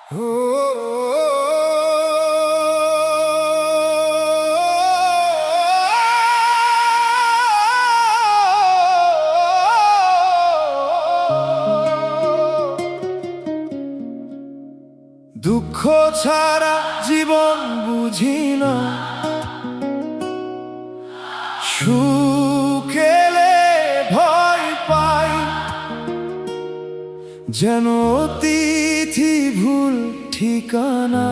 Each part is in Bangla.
দুঃখ ছাড়া জীবন বুঝি না, সুখ এলে ভয় পাই, যেন অতিথি ভুল ঠিকানা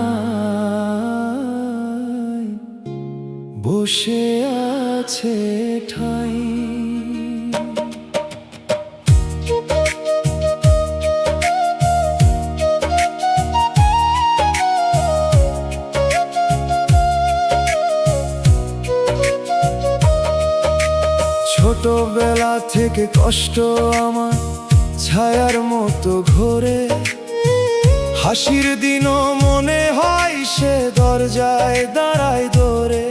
বসে আছে ঠাই। ছোটবেলা থেকে কষ্ট আমার ছায়ার মতো ঘোরে, হাসির দিনও মনে হয় সে দরজায় দাঁড়ায় দৌড়ে।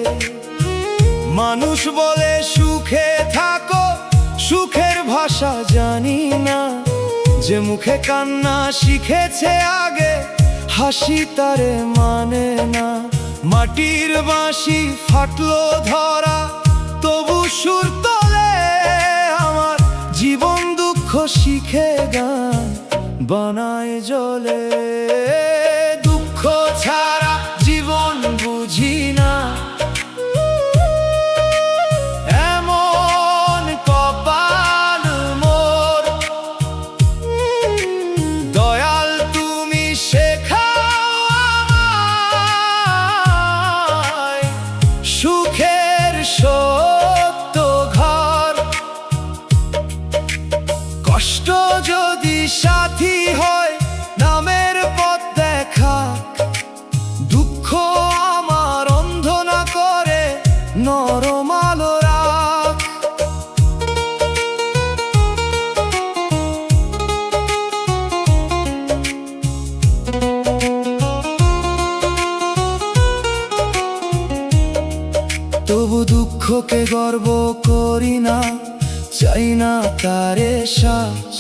মানুষ বলে সুখে থাকো, সুখের ভাষা জানি না, যে মুখে কান্না শিখেছে আগে হাসি তারে মানে না। মাটির বাঁশি ফাটলো ধরা, তবু সুর তোলে আমার জীবন, দুঃখ শিখে গান বানায় জ্বলে। দুঃখ ছাড়া জীবন বুঝি না, এমন কপাল মোর। দয়াল তুমি শেখাও আমায় সুখের সত্য ঘর। কষ্ট যদি সাথী হয় নামের পথ দেখা, দুঃখ আমার অন্ধ না করে নরম আলো রাখ। তবু দুঃখকে গর্ব করি না, চাই না তারে সাজ,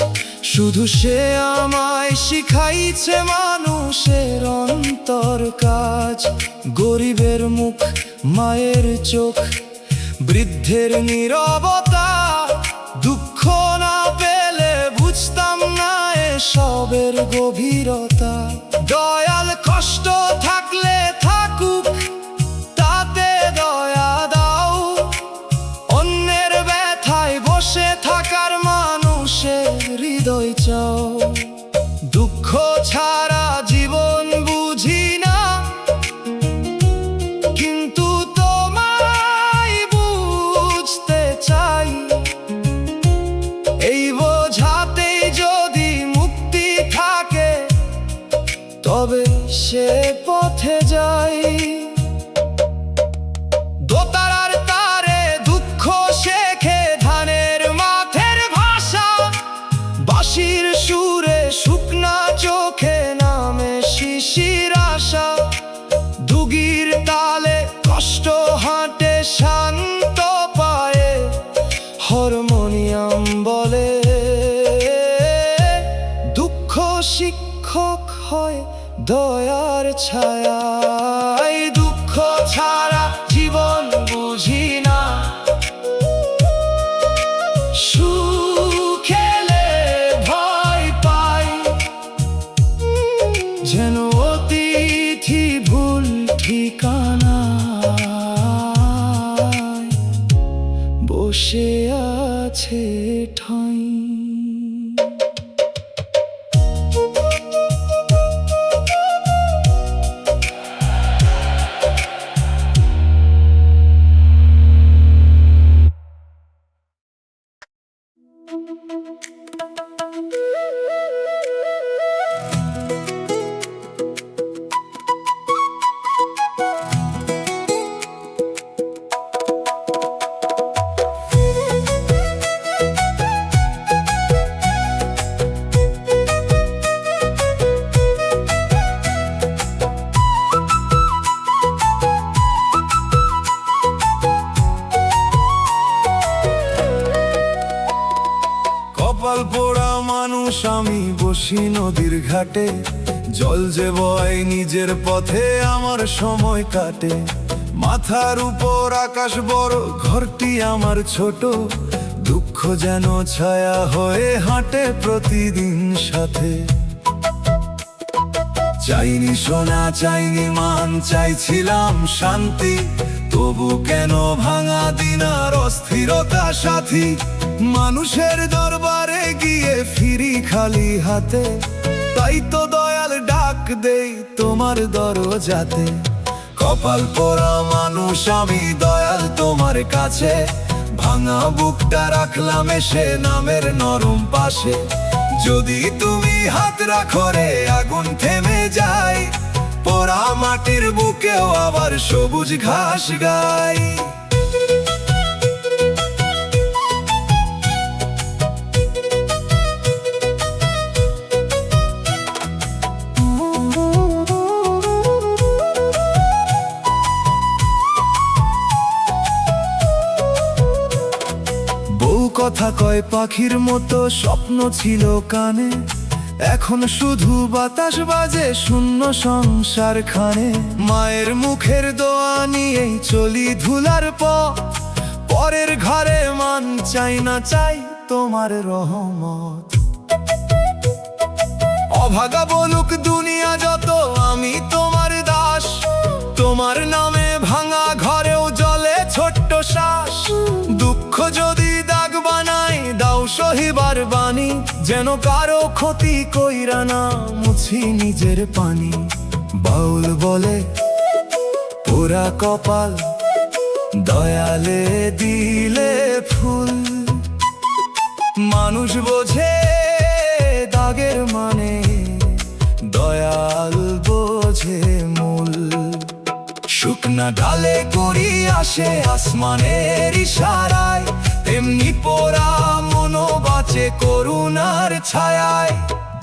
শুধু সে আমায় শিখাইছে মানুষের অন্তর কাজ। গরিবের মুখ, মায়ের চোখ, বৃদ্ধের নীরবতা, দুঃখ না পেলে বুঝতাম না এসবের গভীরতা। দয়াল কষ্ট থাকলে থাকুক, তাতে দয়া দাও, অন্যের ব্যথায় বসে থাকার মানুষের হৃদয় চাও। দুঃখ ছাড়া জীবন বুঝি না, কিন্তু তোমায় বুঝতে চাই। এই বোঝাতেই যদি মুক্তি থাকে, তবে সে পথে যাই। দোতারার তারে দুঃখ শেখে ধানের মাঠের ভাষা, বাঁশির সুরে শুকনা চোখে নামে শিশির আশা। দুগির তালে কষ্ট হাঁটে শান্ত পায়ে, হারমোনিয়াম বলে দুঃখ শিক্ষক হয় দয়ার ছায়ায়। দুঃখ ছাড়া জীবন বুঝি না, সুখ এলে ভয় পাই, যেন অতিথি ভুল ঠিকানা বসে আছে ঠাই। কপাল পোড়া মানুষ আমি, বসি নদীর ঘাটে, জল যে বয় নিজের পথে আমার সময় কাটে, মাথার উপর আকাশ বড়, ঘরটি আমার ছোট, দুঃখ যেন ছায়া হয়ে হাঁটে প্রতিদিন সাথে। চাইনি সোনা, চাইনি মান, চাইছিলাম শান্তি, তবু কেন ভাঙা দিন আর অস্থিরতা সাথী। মানুষের দরবারে গিয়ে ফিরি খালি হাতে, তাই তো দয়াল ডাক দেই তোমার দরজাতে। কপাল পোড়া মানুষ আমি দয়াল তোমার কাছে, ভাঙা বুকটা রাখলাম এসে নামের নরম পাশে। যদি তুমি হাত রাখো রে আগুন থেমে যায়, পোড়া মাটির বুকেও আবার সবুজ ঘাস গায়। কথা কয় পাখির মতো স্বপ্ন ছিল কানে, এখন শুধু বাতাস বাজে শূন্য সংসার খানে। মায়ের মুখের দোয়া নিয়েই চলি ধুলার পরের ঘরে মান চাই না, চাই তোমার রহমত। অভাগা বলুক দুনিয়া যত আমি তোমার দাস, তোমার নামে ভাঙা ঘরেও জ্বলে ছোট্ট শ্বাস। দুঃখ যদি দাগ বানাই দাও সহিবার বাণী, যেন কারো ক্ষতি কইরা না মুছি নিজের পানি। বাউল বলে পোড়া কপাল, দয়ালে দিলে ফুল। মানুষ বোঝে দাগের মানে, দয়াল বোঝে মূল। শুকনা ডালে করি আসে আসমানের ইশারায়, তেমনি পোড়া মনো বাঁচে করুণার ছায়ায়।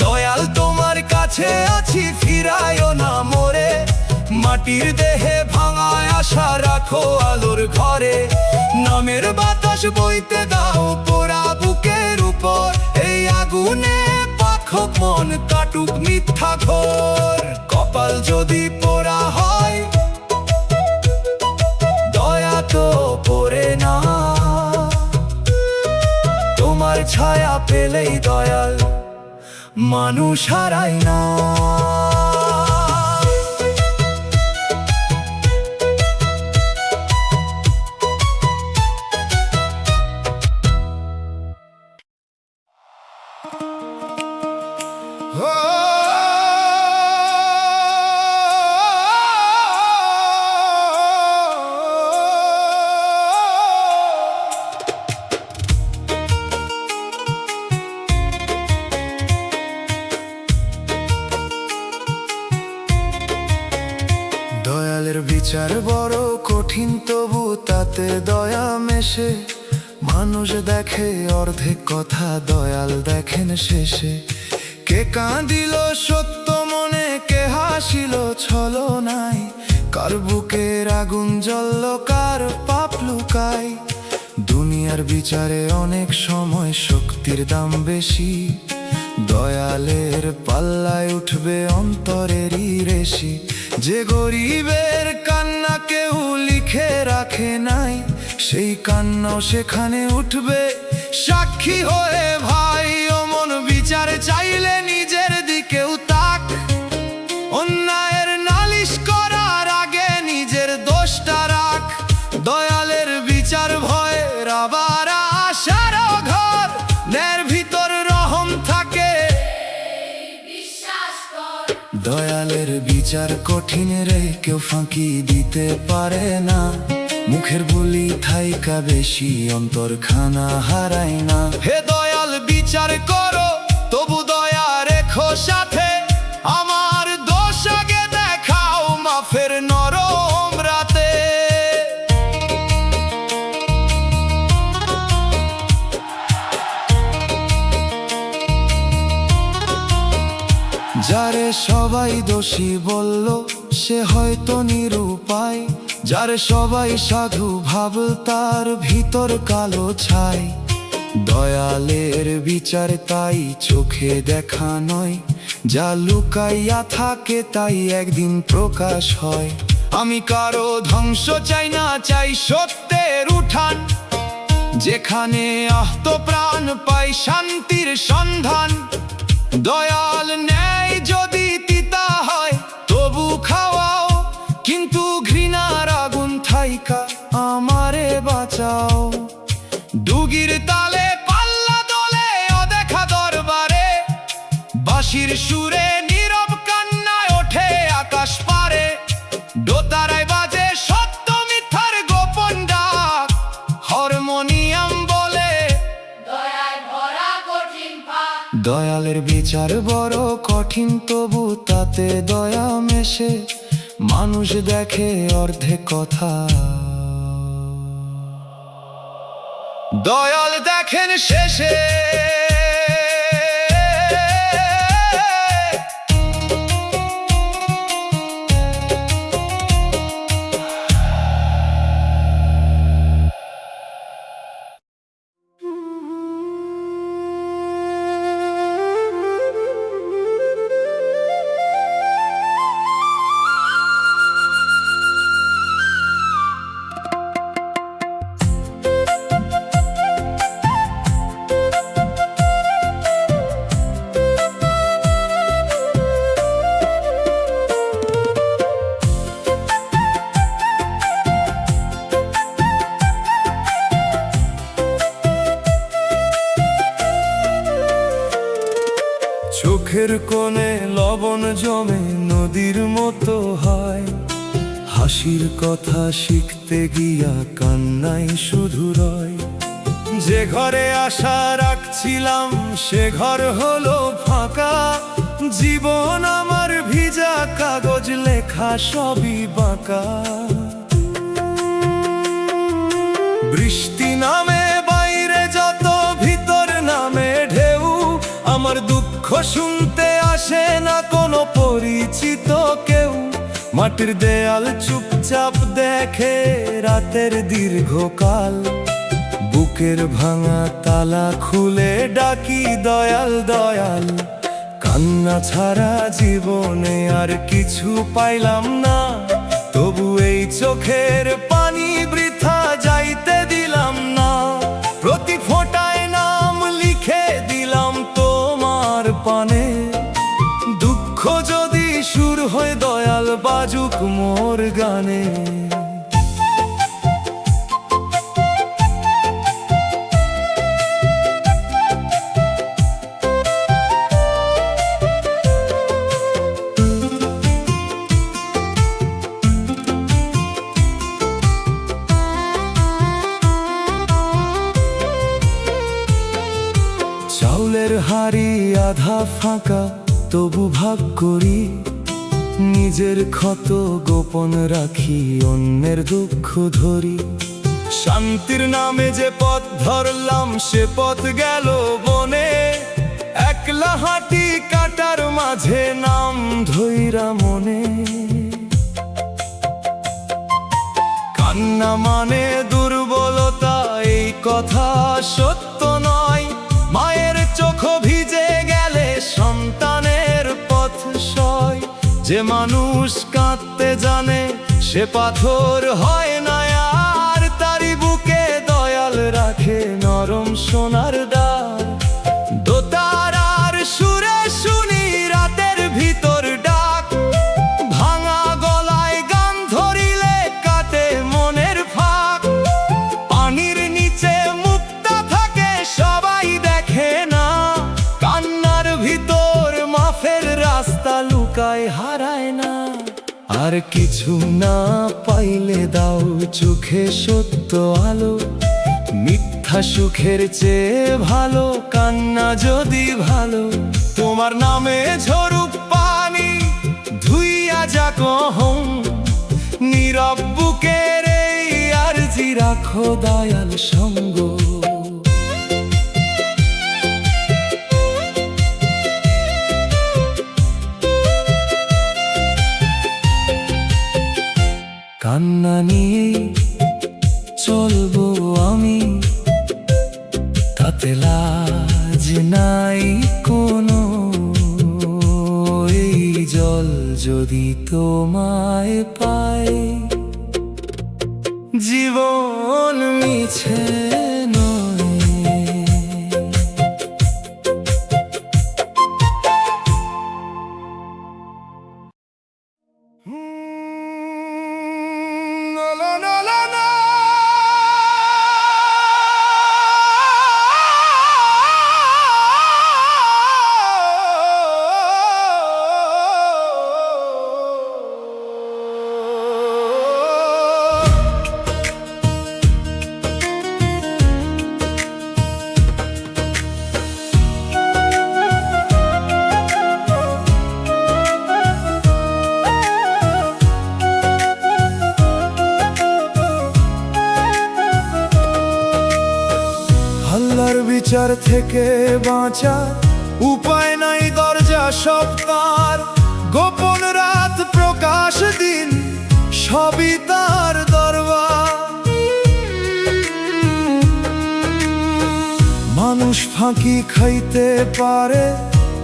দয়াল তোমার কাছে আছি ফিরায়ও না মোরে, মাটির দেহে ভাঙায় আশা রাখো আলোর ঘরে। নামের বাতাস বইতে দাও পোড়া বুকের উপর, এই আগুনে পাখক মন কাটুক মিথ্যা ঘোর। কপাল যদি পোড়া হয় দয়া তো পড়ে না, তোমার ছায়া পেলেই দয়াল মানুষ হারায় না। দয়ালের বিচার বড় কঠিন, তবু তাতে দয়া মেশে। মানুষ দেখে অর্ধেক কথা, দয়াল দেখেন শেষে। কে কাঁদিল সত্য মনে, কে হাসিল ছলনায়, কার বুকের আগুন জ্বলল, কার পাপ লুকায়। দুনিয়ার বিচারে অনেক সময় শক্তির দাম বেশি, দয়ালের পাল্লায় উঠবে অন্তরেরই রেশি। যে গরিবের কান্না কেউ লিখে রাখে নাই, সেই কান্নাও সেখানে উঠবে সাক্ষী হয়ে ভাই। ও মন বিচার চাইলে নিজের দিকেও তাক, অন্যায়ের নালিশ করার আগে নিজের দোষটা রাখ। দয়ালের বিচার ভয়ের আবার আশার ঘর, ন্যায়ের ভিতর রহম থাকে বিশ্বাস কর। দয়ালের বিচার কঠিন রে, কেউ ফাঁকি দিতে পারে না। মুখের বুলি থাইকা বেশি, অন্তরখানা হারায় না। হে দয়াল বিচার করো, তবু দয়া রেখো সাথে। আমার দোষ আগে দেখাও মাফের নরম রাতে। যারে সবাই দোষী বলল সে হয়তো নিরুপায়, যারে সবাই সাধু ভাবল তার ভিতর কালো ছাই। দয়ালের বিচার তাই চোখে দেখা নয়, যা লুকাইয়া থাকে তাই একদিন প্রকাশ হয়। আমি কারো ধ্বংস চাই না, চাই সত্যের উঠান, যেখানে আহত প্রাণ পাই শান্তির সন্ধান। দয়াল ন্যায় যদি তিতা হয় তবু খাওয়াও, কিন্তু ঘৃণার আগুন থাইকা আমারে বাঁচাও। ডুগির তালে পাল্লা দোলে অদেখা দরবারে, বাঁশির সুরে নীরব কান্নায় ওঠে আকাশ পারে। দোতারায় বাজে সত্য মিথ্যার গোপন ডাক, হারমোনিয়াম বলে দয়ালের বিচার বড় কঠিন, তবু তাতে দয়া মেশে, মানুষ দেখে অর্ধেক কথা, দয়াল দেখেন শেষে। চোখের কোণে লবণ জমে নদীর মতো হয়, হাসির কথা শিখতে গিয়া কান্নাই শুধু রয়। যে ঘরে আশা রাখছিলাম সে ঘর হলো ফাঁকা, জীবন আমার ভিজা কাগজ, লেখা সবই বাঁকা। বৃষ্টি নামে বাইরে যত, ভিতর নামে ঢেউ, আমার দুঃখ শুনতে আসে না কোনো পরিচিত কেউ। মাটির দেয়াল চুপচাপ দেখে রাতের দীর্ঘকাল, বুকের ভাঙা তালা খুলে ডাকি দয়াল দয়াল। কান্না ছাড়া জীবনে আর কিছু পাইলাম না, তবু এই চোখের পানি বৃথা যাইতে দিলাম না। প্রতি ফোঁটায় নাম লিখে দিলাম তোমার পানে, দুঃখ যদি সুর হয় দয়াল বাজুক মোর গানে। চাউলের হাড়ি আধা ফাঁকা, তবু ভাগ করি নিজের ক্ষত গোপন রাখি, অন্যের দুঃখ ধরি। শান্তির নামে যে পথ ধরলাম সে পথ গেল বনে, একলা হাঁটি কাটার মাঝে নাম ধইরা মনে। কান্না মানে দুর্বলতা এই কথা সত্য নয়, মায়ের চোখ ভিজে গেলে সন্তানের পথ সয়। যে মানুষ কাঁদতে জানে সে পাথর হয় না আর, তারি বুকে দয়াল রাখে নরম সোনার দ্বার। দোতারার সুরে শুনি রাতের ভিতর ডাক, ভাঙা গলায় গান ধরিলে কাটে মনের ফাঁক। পানির নিচে মুক্তা থাকে সবাই দেখে না, কান্নার ভিতর মাফের রাস্তা লুকায় হারায় না। আর কিছু না পাইলে দাও চোখে সত্য আলো, মিথ্যা সুখের চেয়ে ভালো কান্না যদি ভালো। তোমার নামে ঝরুক পানি ধুইয়া যাক অহং, নীরব বুকের এই আরজি রাখো দয়াল সঙ্গ। কান্না নিয়ে চলবো আমি, তাতে লাজ নাই কোনো। যদি তোমায় পাই, জীবন মিছে নয়। La la la la la. আল্লাহর বিচার থেকে বাঁচার উপায় নাই, দরজা সব তার, গোপন রাত প্রকাশ দিন সবই তার দরবার। মানুষ ফাঁকি খাইতে পারে,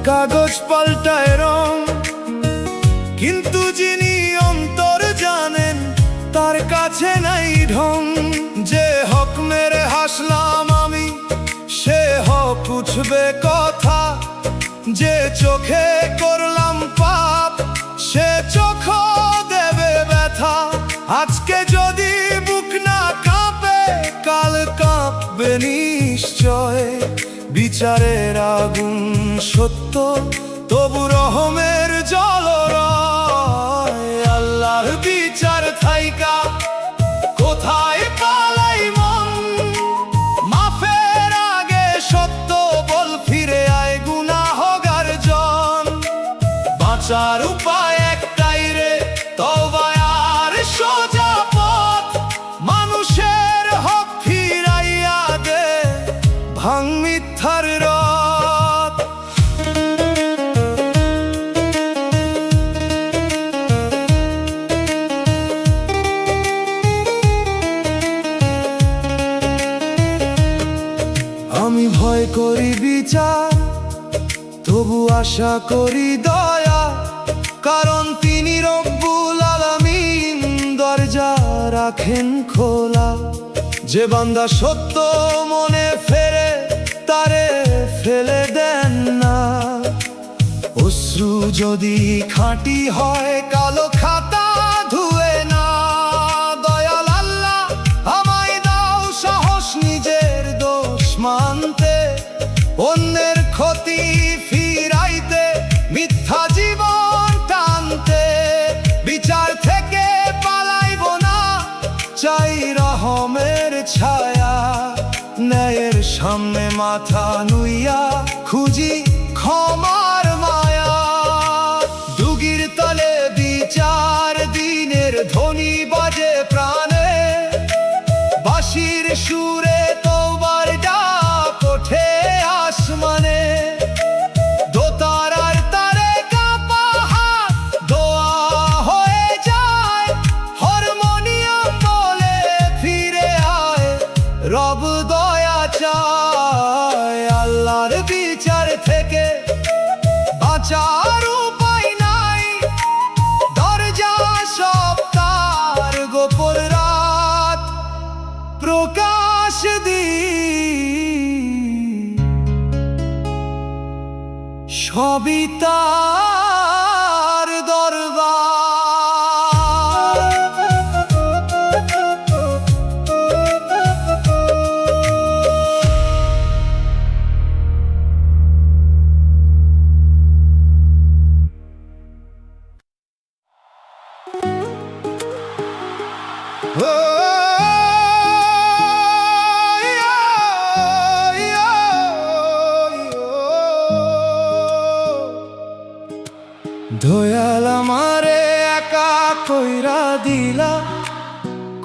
কাগজ পাল্টায় রং, কিন্তু যিনি অন্তর জানেন তার কাছে নাই ঢং। যে হক মেরে হাসলাম আমি, সে হক উঠবে কথা, যে চোখে করলাম পাপ সে চোখ দেবে ব্যথা। আজকে যদি বুক না কাঁপে, কাল কাঁপবে নিশ্চয়। বিচারের আগুন সত্য, তবু রহমের জলরয়। আল্লাহর বিচার থাইকা কোথায় পালাই মন, মাফের আগে সত্য বল, ফিরে আয় গুনাহগার জন। বাঁচার উপায় একটাই রে, তওবা আর সোজা পথ, মানুষের হক ফিরাইয়া দে, ভাঙ মিথ্যার রথ। আমি ভয় করি বিচার, তবু আশা করি দয়া, কারণ তিনি রব্বুল আলামিন, দরজা রাখেন খোলা। যে বান্দা সত্য মনে ফেরে, তারে ফেলে দেন না। অশ্রু যদি খাঁটি হয়, কালো খাতা ধুয়ে না। দয়াল আল্লাহ আমায় দাও সাহস নিজের দোষ মানতে, অন্যের ক্ষতি ফিরাইতে, মিথ্যা জীবন টানতে। বিচার থেকে পালাইব না, চাই রহমের ছায়া। ন্যায়ের সামনে মাথা নুইয়া, খুঁজি ক্ষমার মায়া। ডুগির তলে বিচার দিনের ধ্বনি বাজে প্রাণে, বাঁশির সুরে তওবার ডাক ওঠে আসমানে। দোতারার তারে কাঁপা হাত দোয়া হয়ে যায়, হারমোনিয়াম বলে ফিরে আয়, রব দয়া চায়। আল্লাহর বিচার থেকে বাঁচার উপায় নাই, দরজা সব তার, গোপন রাত প্রকাশ দিন সবই তার দরবার। দয়াল আমারে একা কইরা দিলা,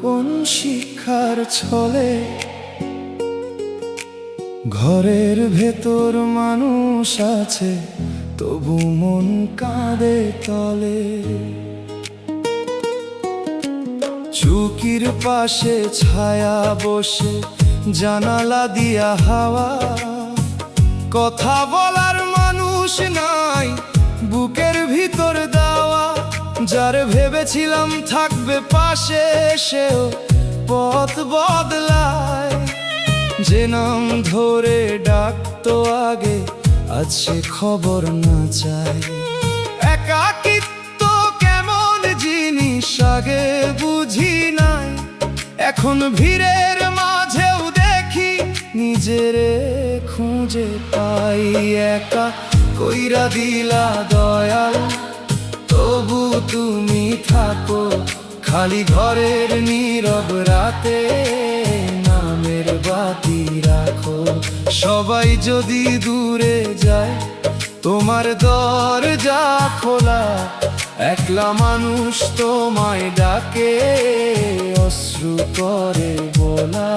কোন শিক্ষার ছলে? ঘরের ভেতর মানুষ আছে, তবু মন কাঁদে তলে। চুকির পাশে ছায়া বসে, জানালা দিয়া হাওয়া, কথা বলার মানুষ নাই, বুকের ভিতর দাওয়া। যার ভেবেছিলাম থাকবে পাশে, সেও পথ বদলায়। যে নাম ধরে ডাকতো আগে, আজ সে খবর না চায়। একাকিত্ব কেমন জিনিস আগে বুঝি নাই, এখন ভিড়ের মাঝেও দেখি নিজেরে খুঁজে পাই। একা কইরা দিলা দয়াল, তবু তুমি থাকো খালি ঘরের নীরব রাতে, নামের বাতি রাখো। সবাই যদি দূরে যায়, তোমার দরজা খোলা, একলা মানুষ তোমায় ডাকে, অশ্রু করে বলা।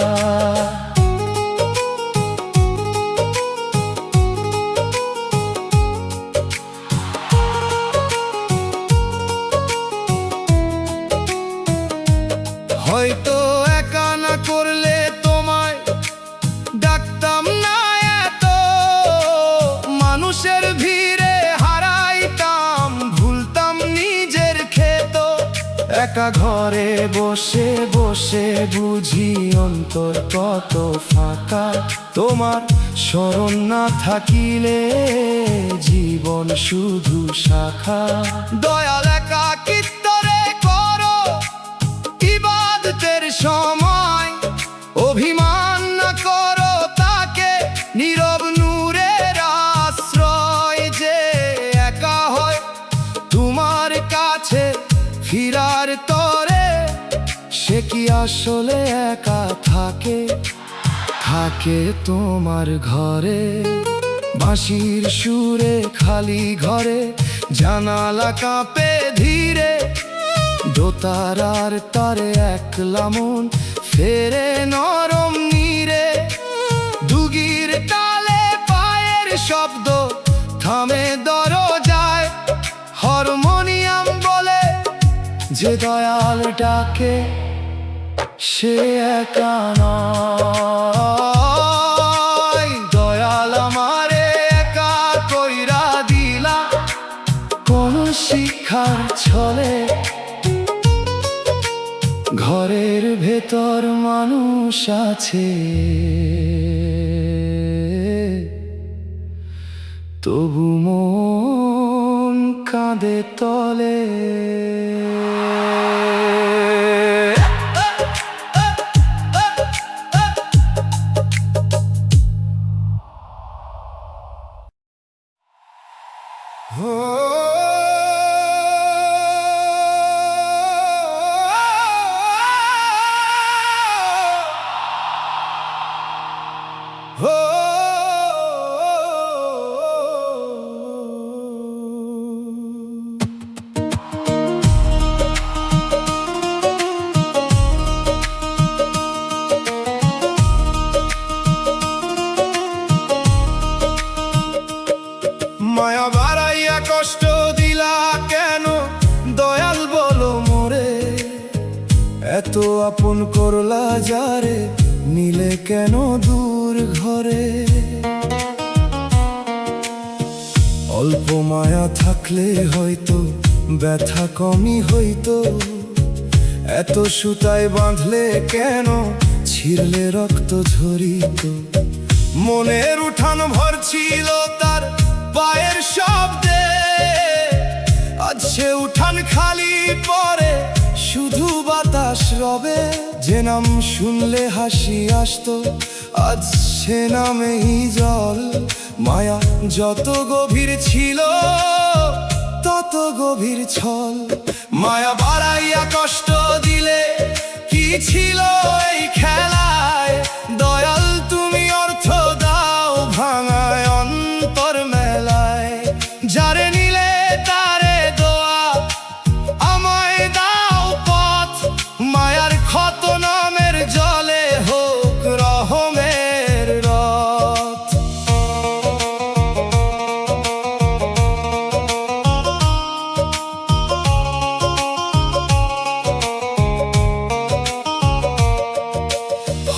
হয়তো একা না করলে তোমায় ডাকতাম না এত, মানুষের ভিড়ে হারাইতাম, ভুলতাম নিজের ক্ষেত। একা ঘরে বসে বসে বুঝি অন্তর কত ফাঁকা, তোমার স্মরণ না থাকিলে জীবন শুধু শাখা। দয়াল একাকিত্ব রে করো ইবাদতের সময়, অভিমান না করো তাকে, নীরব নূরের আশ্রয়। যে একা হয় তোমার কাছে ফিরার তরে, সে কি আসলে একা থাকে? থাকে তোমার ঘরে বাঁশির সুরে, খালি ঘরে জানালা কাঁপে ধীরে, দোতারার তারে একলা মন ফেরে নরম নীরে। দুগির তালে পায়ের শব্দ থামে দরজায়, হারমোনিয়াম বলে যে দয়াল ডাকে, সে একা নয়। দয়াল আমারে একা কইরা দিলা কোন শিক্ষার ছলে, ঘরের ভেতর মানুষ আছে, তবু মন কাঁদে তলে। মায়া বাড়াইয়া কষ্ট দিলা কেন দয়াল বলো মোরে, এত আপন করলা যারে, নিলে কেন দূর ঘরে। অল্প মায়া থাকলে হয়তো ব্যথা কমই হইতো, এত সুতায় বাঁধলে কেন ছিঁড়লে রক্ত ঝরিত। মনের উঠান ভর ছিল তার পায়ের শব্দে, আজ সে উঠান খালি পরে শুধু বাতাস রবে। যে নাম শুনলে হাসি আসতো, আজ সে নামেই জল। মায়া যত গভীর ছিল তত গভীর ছল, মায়া বাড়াইয়া কষ্ট দিলে কি ছিল এই খেলায়। দয়াল তুমি অর্থ দাও ভাঙায় অন্তর মেলায়, যারে নিলে তারে দোয়া আমায় দাও পথ। মায়ার ক্ষত নামের জলে হোক রহমের রথ।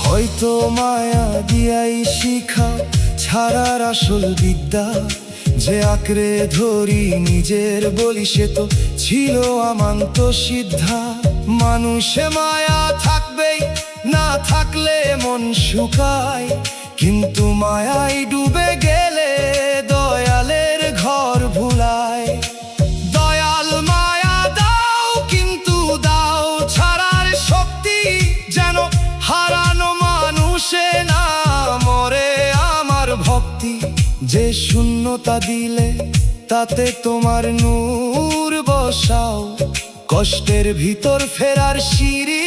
হয়তো মায়া দিয়াই শিখা ছাড়ার আসল বিদ্যা, যে আঁকড়ে ধরি নিজের বলি সে তো ছিল আমান্ত সিদ্ধা। মানুষে মায়া থাকবেই, না থাকলে মন শুকায়, কিন্তু মায়ায় ডুবে গেলে দয়ালের ঘর ভুলায়। দয়াল মায়া দাও, কিন্তু দাও ছাড়ার শক্তি, যেন হারানো মানুষে না মরে আমার ভক্তি। যে শূন্যতা দিলে তাতে তোমার নূর বসাও, কষ্টের ভিতর ফেরার সিঁড়ি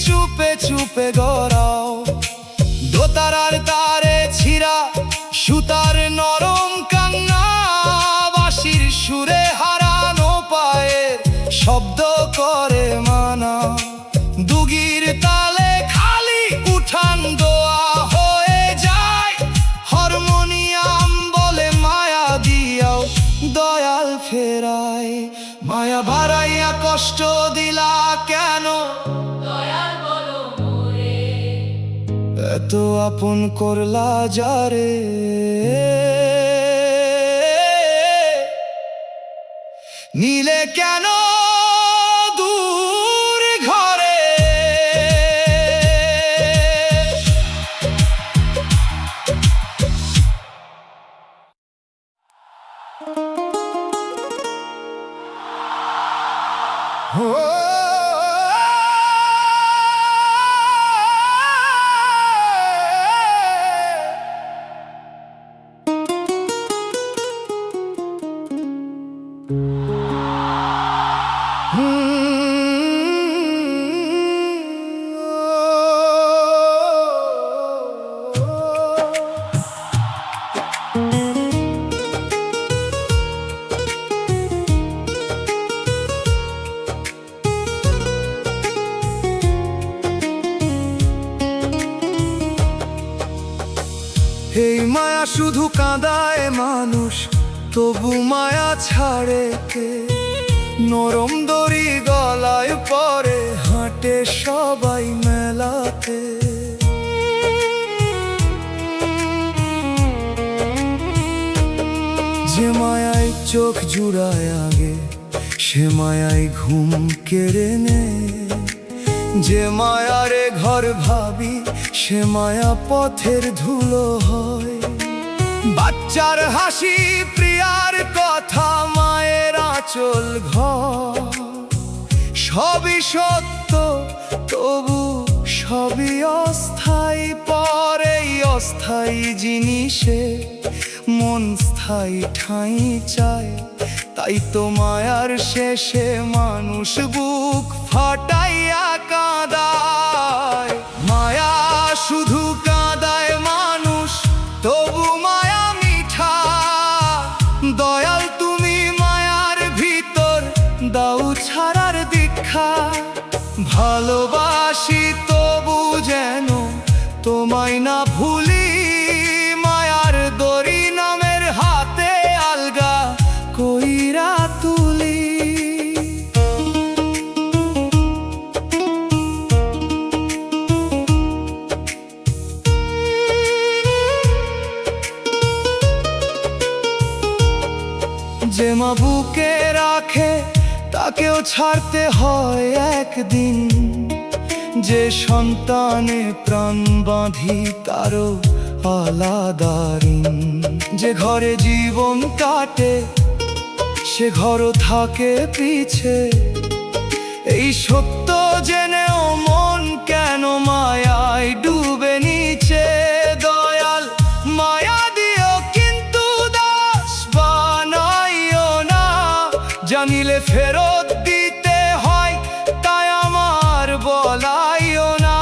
চুপে চুপে গড়াও। দোতারার তারে ছিঁড়া সুতার নরম কান্না, বাঁশির সুরে হারানো পায়ের শব্দ করে মানা। দুগির তালে খালি উঠান দোয়া হয়ে যায়, হারমোনিয়াম বলে মায়া দিয়াও দয়াল ফেরায়। মায়া বাড়াইয়া কষ্ট দিলা কেন, এত আপন করলা যারে। নিলে কেন দূর ঘরে। এই মায়া শুধু কাঁদায় মানুষ, তবু মায়া ছাড়ে কে। নরম দড়ি গলায় পরে হাঁটে সবাই মেলাতে। যে মায়ায় চোখ জুড়ায় আগে, সে মায়ায় ঘুম কেড়ে নে। যে মায়ারে ঘর ভাবি, সে মায়া পথের ধুলো হয়। বাচ্চার হাসি, প্রিয়ার কথা, মায়ের আঁচল ঘর, সবই সত্য তবু সবই অস্থায়ী। পরে অস্থায়ী জিনিসে মন স্থায়ী ঠাঁই চায়, তাই তো মায়ার শেষে মানুষ বুক ফাটাইয়া কাঁদায়। মায়া শুধু কাঁদায় মানুষ, তবু মায়া মিঠা। দয়াল তুমি মায়ার ভিতর দাও ছাড়ার দীক্ষা। ভালোবাসি তবু যেন তোমায় না ভুলি, মায়ার দড়ি নামের হাতে আলগা কইরা তুলি। যে মা বুকে রাখে তাকেও ছাড়তে হয় একদিন। যে সন্তানে প্রাণ বাঁধি তারও আলাদা ঋণ। যে ঘরে জীবন কাটে সে ঘরও থাকে পিছে। এই সত্য জেনেও মন কেন মায়ায় ডুবে নিচে। দয়াল মায়া দিও, কিন্তু দাস বানাইও না। জানিলে ফেরত দিতে হয়, তাই আমার বলাইও না।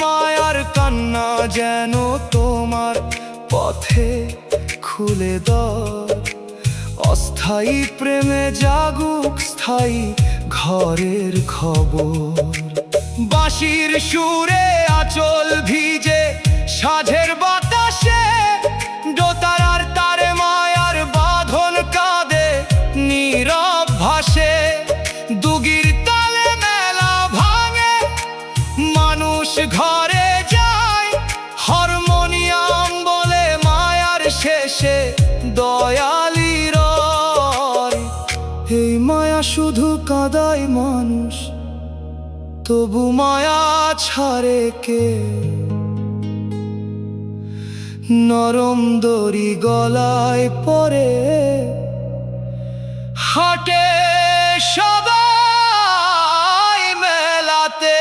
মায়ার কান্না যেন তোমার পথে খুলে দাও। অস্থায়ী প্রেমে জাগুক স্থায়ী ঘরের খবর। বাঁশির সুরে আঁচল ভিজে সাঁঝের বাতাসে। দোতারার তারে মায়ার বাঁধন কাঁদে নীরব ভাসে। দুগির তালে মেলা ভাঙে, মানুষ ঘরে যায়। হারমোনিয়াম বলে মায়ার শেষে দয়াল শুধু কাঁদায় মানুষ, তবু মায়া ছাড়ে কে? নরম দড়ি গলায় পরে হাটে সবাই মেলাতে।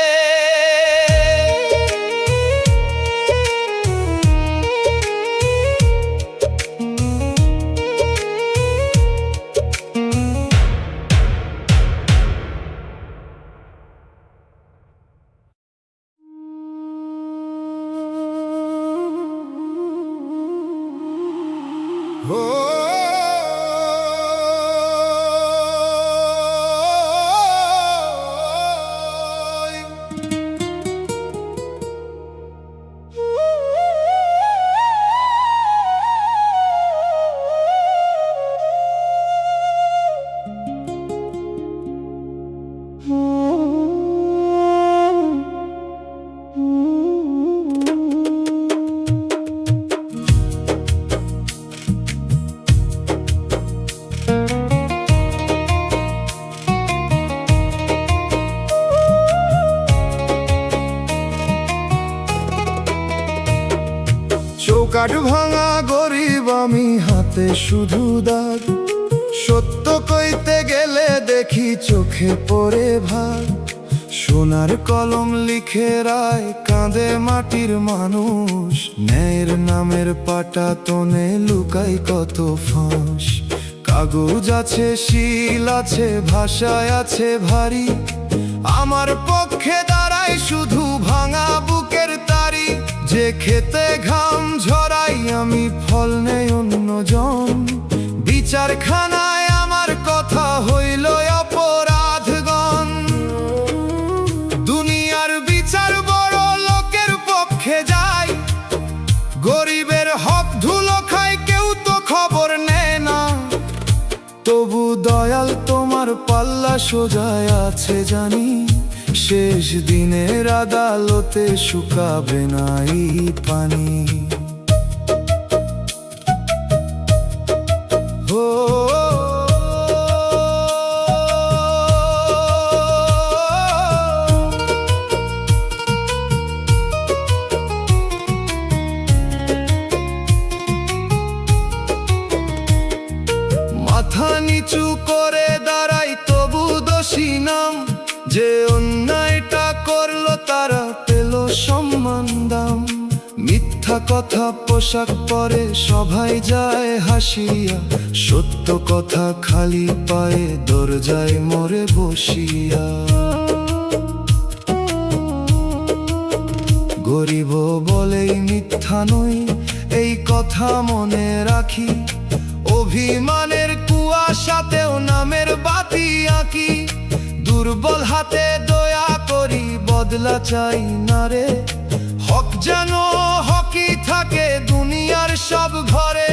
চৌকাঠ ভাঙা গরিব আমি, হাতে শুধু দাগ। সত্য কইতে গেলে দেখি চোখে পড়ে ভাগ। সোনার কলম লিখে রায় কাঁদে মাটির মানুষ। ন্যায়ের নামের পাটাতনে লুকাই কত ফাঁস। কাগজ আছে, শিল আছে, ভাষায় আছে ভারী। আমার পক্ষে দাঁড়ায় শুধু ভাঙা বুকের তারি। যে খেতে ঘাম ঝরাই আমি, ফল নেই অন্যজন। বিচারখানায় আমার কথা হইল অপরাধগণ। দুনিয়ার বিচার বড় লোকের পক্ষে যায়, গরিবের হক ধুলো খায়, কেউ তো খবর নেয় না। তবু দয়াল তোমার পাল্লা সোজায় আছে জানি। শেষ দিনের আদালতে শুকাবে না এই পানি। মাথা নিচু করে দাঁড়াই তবু দোষী নাম। যে অন্যায়টা করলো তারা পেল সম্মান দাম। মিথ্যা কথা পোশাক পরে সবাই যায় হাসিয়া। সত্য কথা খালি পায়ে দরজায় মরে বসিয়া। গরিব বলেই মিথ্যা নই, এই কথা মনে রাখি। অভিমানের কুয়াশাতেও নামের বাতি আঁকি। দুর্বল হাতে দয়া করি, বদলা চাই না রে। হক যেন হকই থাকে দুনিয়ার সব ঘরে।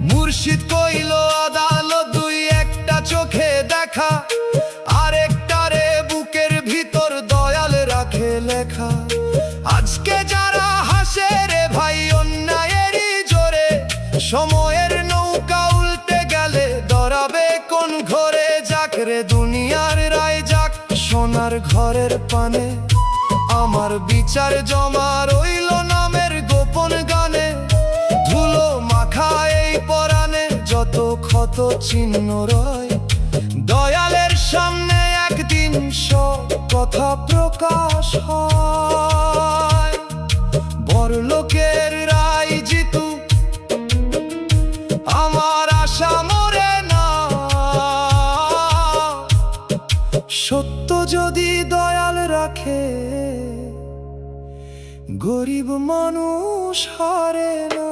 মুর্শিদ কইল আদালত দুই, একটা চোখে দেখা। আরেকটারে বুকের ভিতর দয়াল রাখে লেখা। আজকে যারা হাসে রে ভাই অন্যায়েরই জোরে, সময়ের নৌকা উল্টে গেলে দরাবে কোন ঘরে? যাক রে দুনিয়ার রায় যাক, সোনার ঘরের পানে। আমার বিচার জমা রইল নামের গোপন গানে। ধুলো মাখা এই পরাণে যত ক্ষত চিহ্ন রয়। দয়ালের সামনে একদিন সব কথা প্রকাশ হয়। বড়লোকের রায় জিতু, আমার আশা মরে না। সত্য যদি দয়াল রাখে, গরিব মানুষ হারে না।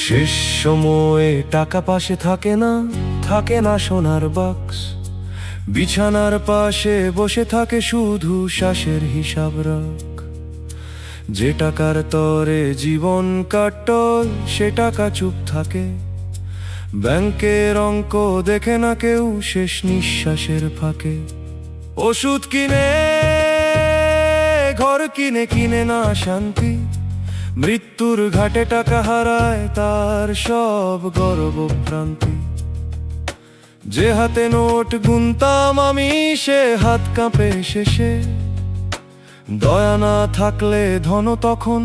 শেষ সময়ে টাকা পাশে থাকে না, থাকে না সোনার বাক্স, বিছানার পাশে বসে থাকে শুধু শ্বাসের হিসাব রাখ। যে টাকার তরে জীবন কাটল সে টাকা চুপ থাকে, ব্যাংকের অঙ্ক দেখে না কেউ শেষ নিঃশ্বাসের ফাঁকে। ওষুধ কিনে, ঘর কিনে, কিনে না শান্তি, মৃত্যুর ঘাটে টাকা হারায় তার সব গর্ব ভ্রান্তি। যে হাতে নোট গুনতাম আমি সে হাত কাঁপে শেষে, দয়া না থাকলে ধন তখন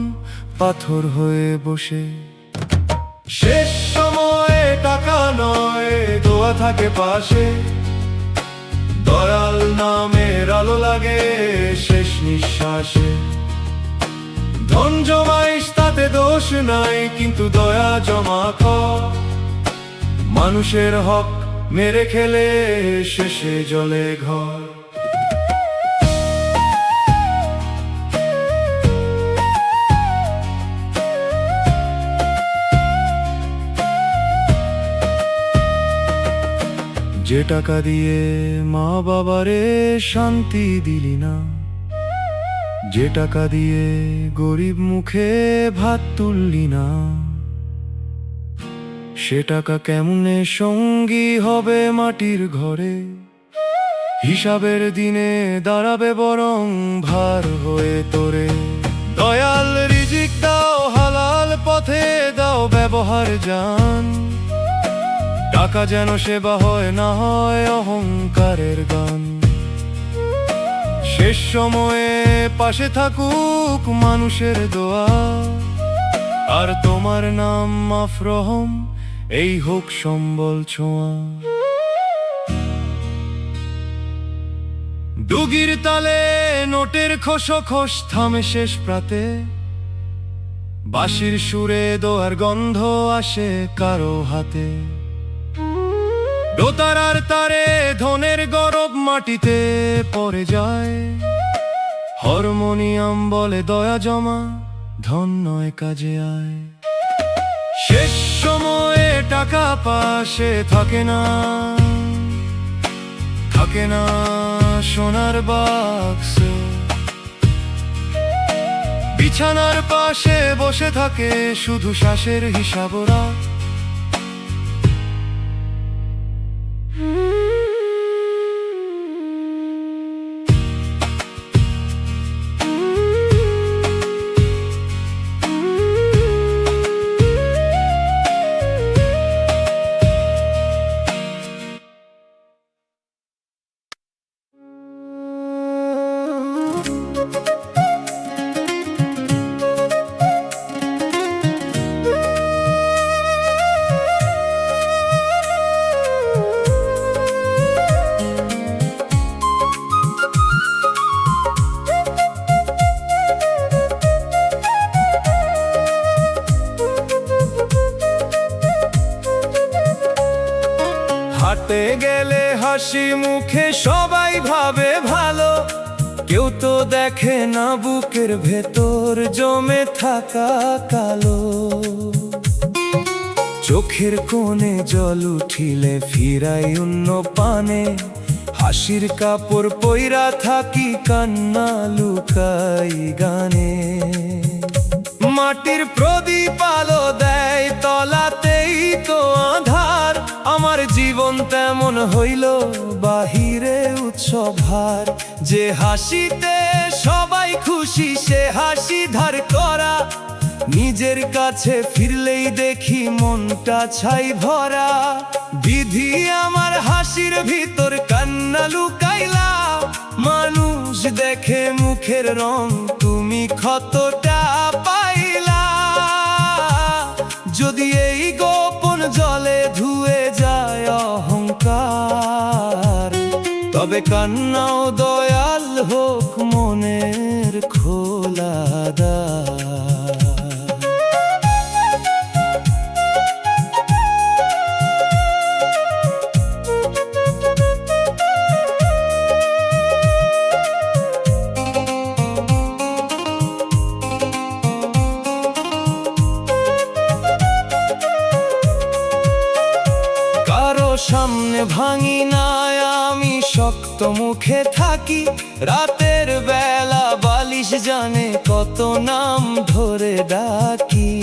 পাথর হয়ে বসে। শেষ সময়ে টাকা নয় দোয়া থাকে পাশে, দয়াল নামের আলো লাগে শেষ নিঃশ্বাসে। ধন জমাইস তাতে দোষ নাই, কিন্তু দয়া জমা কর, মানুষের হক মেরে খেলে শেষে জলে ঘর। যে টাকা দিয়ে মা বাবারে শান্তি দিলি না, যে টাকা দিয়ে গরিব মুখে ভাত তুললি না, সে টাকা কেমনে সঙ্গী হবে মাটির ঘরে। হিসাবের দিনে দাঁড়াবে বরং ভার হয়ে তোরে। দয়াল রিজিক দাও, হালাল পথে দাও ব্যবহার জান, টাকা যেন সেবা হয় না হয় অহংকারের গান। শেষ সময়ে পাশে থাকুক মানুষের দোয়া, আর তোমার নাম মাফ রহম এই হোক সম্বল ছোঁয়া। ডুগির তালে নোটের খোসখোস থামে শেষ প্রাতে, বাঁশির সুরে দোয়ার গন্ধ আসে কারো হাতে। দোতারার তারে ধনের গরব মাটিতে পড়ে যায়, হারমোনিয়াম বলে দয়া জমা ধন নয় কাজে আয়। শেষ সময়ে টাকা পাশে থাকে না, থাকে না সোনার বাক্স, বিছানার পাশে বসে থাকে শুধু শ্বাসের হিসাব রাখ। হাঁটতে গেলে হাসি মুখে সবাই ভাবে ভালো, কেউ তো দেখে না বুকের ভেতর জমে থাকা কালো। চোখের কোণে জল উঠিলে ফিরাই অন্য পানে, হাসির কাপড় পইরা থাকি কান্না লুকাই গানে। মাটির প্রদীপ আলো দেয় তলাতেই তো আধার, আমার জীবন তেমন হইল বাহিরে উৎসব হার। যে হাসিতে সবাই খুশি সে হাসি ধার করা, নিজের কাছে ফিরলেই দেখি মনটা ছাই ভরা। বিধি আমার হাসির ভিতর কান্না লুকাইলা, মানুষ দেখে মুখের রং তুমি ক্ষতটা পাইলা। যদি এই গোপন জলে ধুয়ে যায় অহংকার, তবে কান্নাও দয়াল হোক মনের খোলা দ্বার। সামনে ভাঙি না, আমি শক্ত মুখে থাকি। রাতের বেলা বালিশ জানে কত নাম ধরে ডাকি।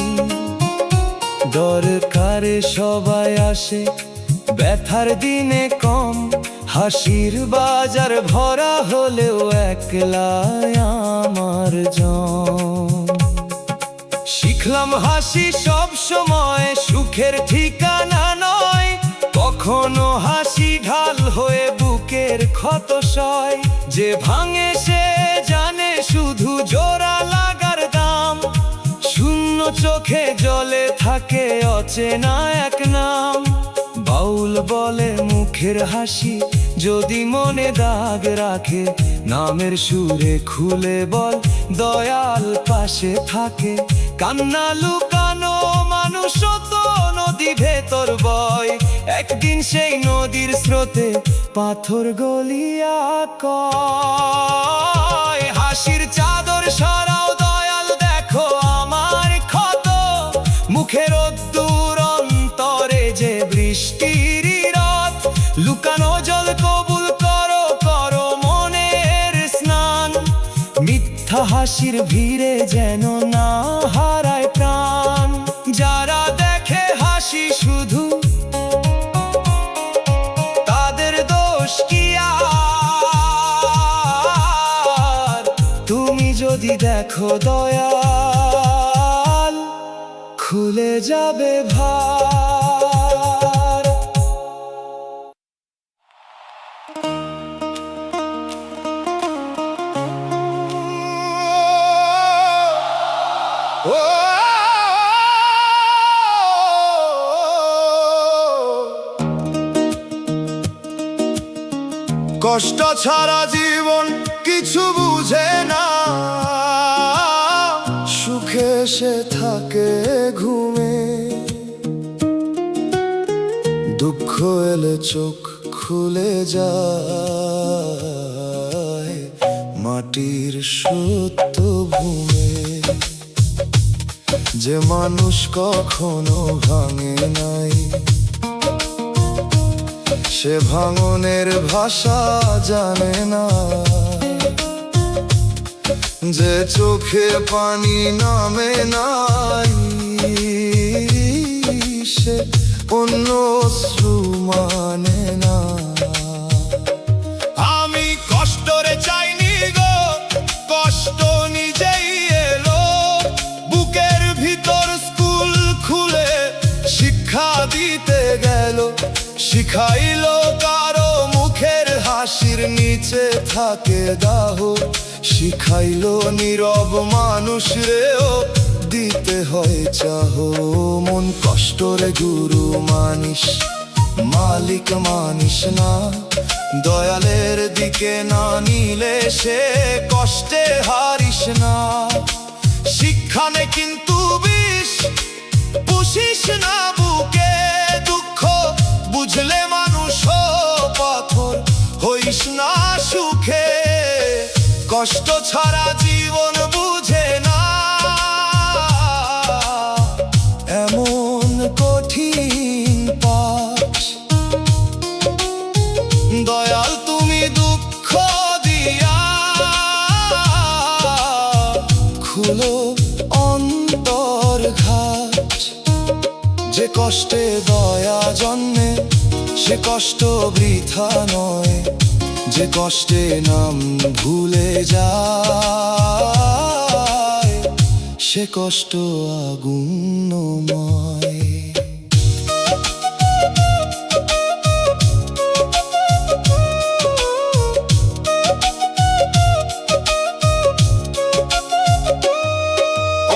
দরকারে সবাই আসে, ব্যথার দিনে কম। হাসির বাজার ভরা হলেও একলা আমার জন। শিখলাম হাসি সব সময় সুখের ঠিকানা নয়, কখনো হাসি ঢাল হয়ে বুকের ক্ষত সয়। যে ভাঙে সে জানে শুধু জোড়া লাগার দাম, শূন্য চোখে জলে থাকে অচেনা এক নাম। বাউল বলে মুখের হাসি যদি মনে দাগ রাখে, নামের সুরে খুলে বল দয়াল পাশে থাকে। কান্না লুকানো মানুষ তো নদী ভেতর বয়, একদিন সেই নদীর স্রোতে পাথর গলিয়া কয়। হাসির চাদর সরাও দয়াল দেখো আমার ক্ষত, মুখের রোদ্দুর অন্তরে যে বৃষ্টির রথ। লুকানো জল কবুল করো, করো মনের স্নান, মিথ্যা হাসির ভিড়ে যেন না হারায় প্রাণ। যারা দেখে হাসি শুধু তাদের দোষ কি আর? তুমি যদি দেখো দয়াল খুলে যাবে ভার। কষ্ট ছাড়া জীবন কিছু বুঝে না, সুখে সে থাকে ঘুমে। দুঃখ এলে চোখ খুলে যায় মাটির সত্য ভূমে। যে মানুষ কখনো ভাঙে নাই, সে ভাঙনের ভাষা জানে না। যে চোখে পানি নামে নাই, সে অন্য অশ্রু মানে না। আমি কষ্টরে চাইনি গো, কষ্ট নিজেই এলো। বুকের ভিতর স্কুল খুলে শিক্ষা দিতে গেল, শিখাইলো কারো মুখের হাসির নিচে থাকে দাহ। শিখাইলো নীরব মানুষ রেও দিতে হয় চাহ। মন কষ্টরে গুরু মানিস, মালিক মানিস না। দয়ালের দিকে না নিলে সে কষ্টে হারিস না। শিক্ষানে কিন্তু বিষ পুষিস না বুকে, দুঃখ বুঝলে মানুষ পাথর হইস না সুখে। কষ্ট ছাড়া জীবন বুঝে না, এমন কঠিন পাঠ। দয়াল তুমি দুঃখ দিয়া খুলো অন্তর ঘাট। যে কষ্টে দয়া জন্মে সে কষ্ট বৃথা নয়, যে কষ্টে নাম ভুলে যায় সে কষ্ট আগুনময়।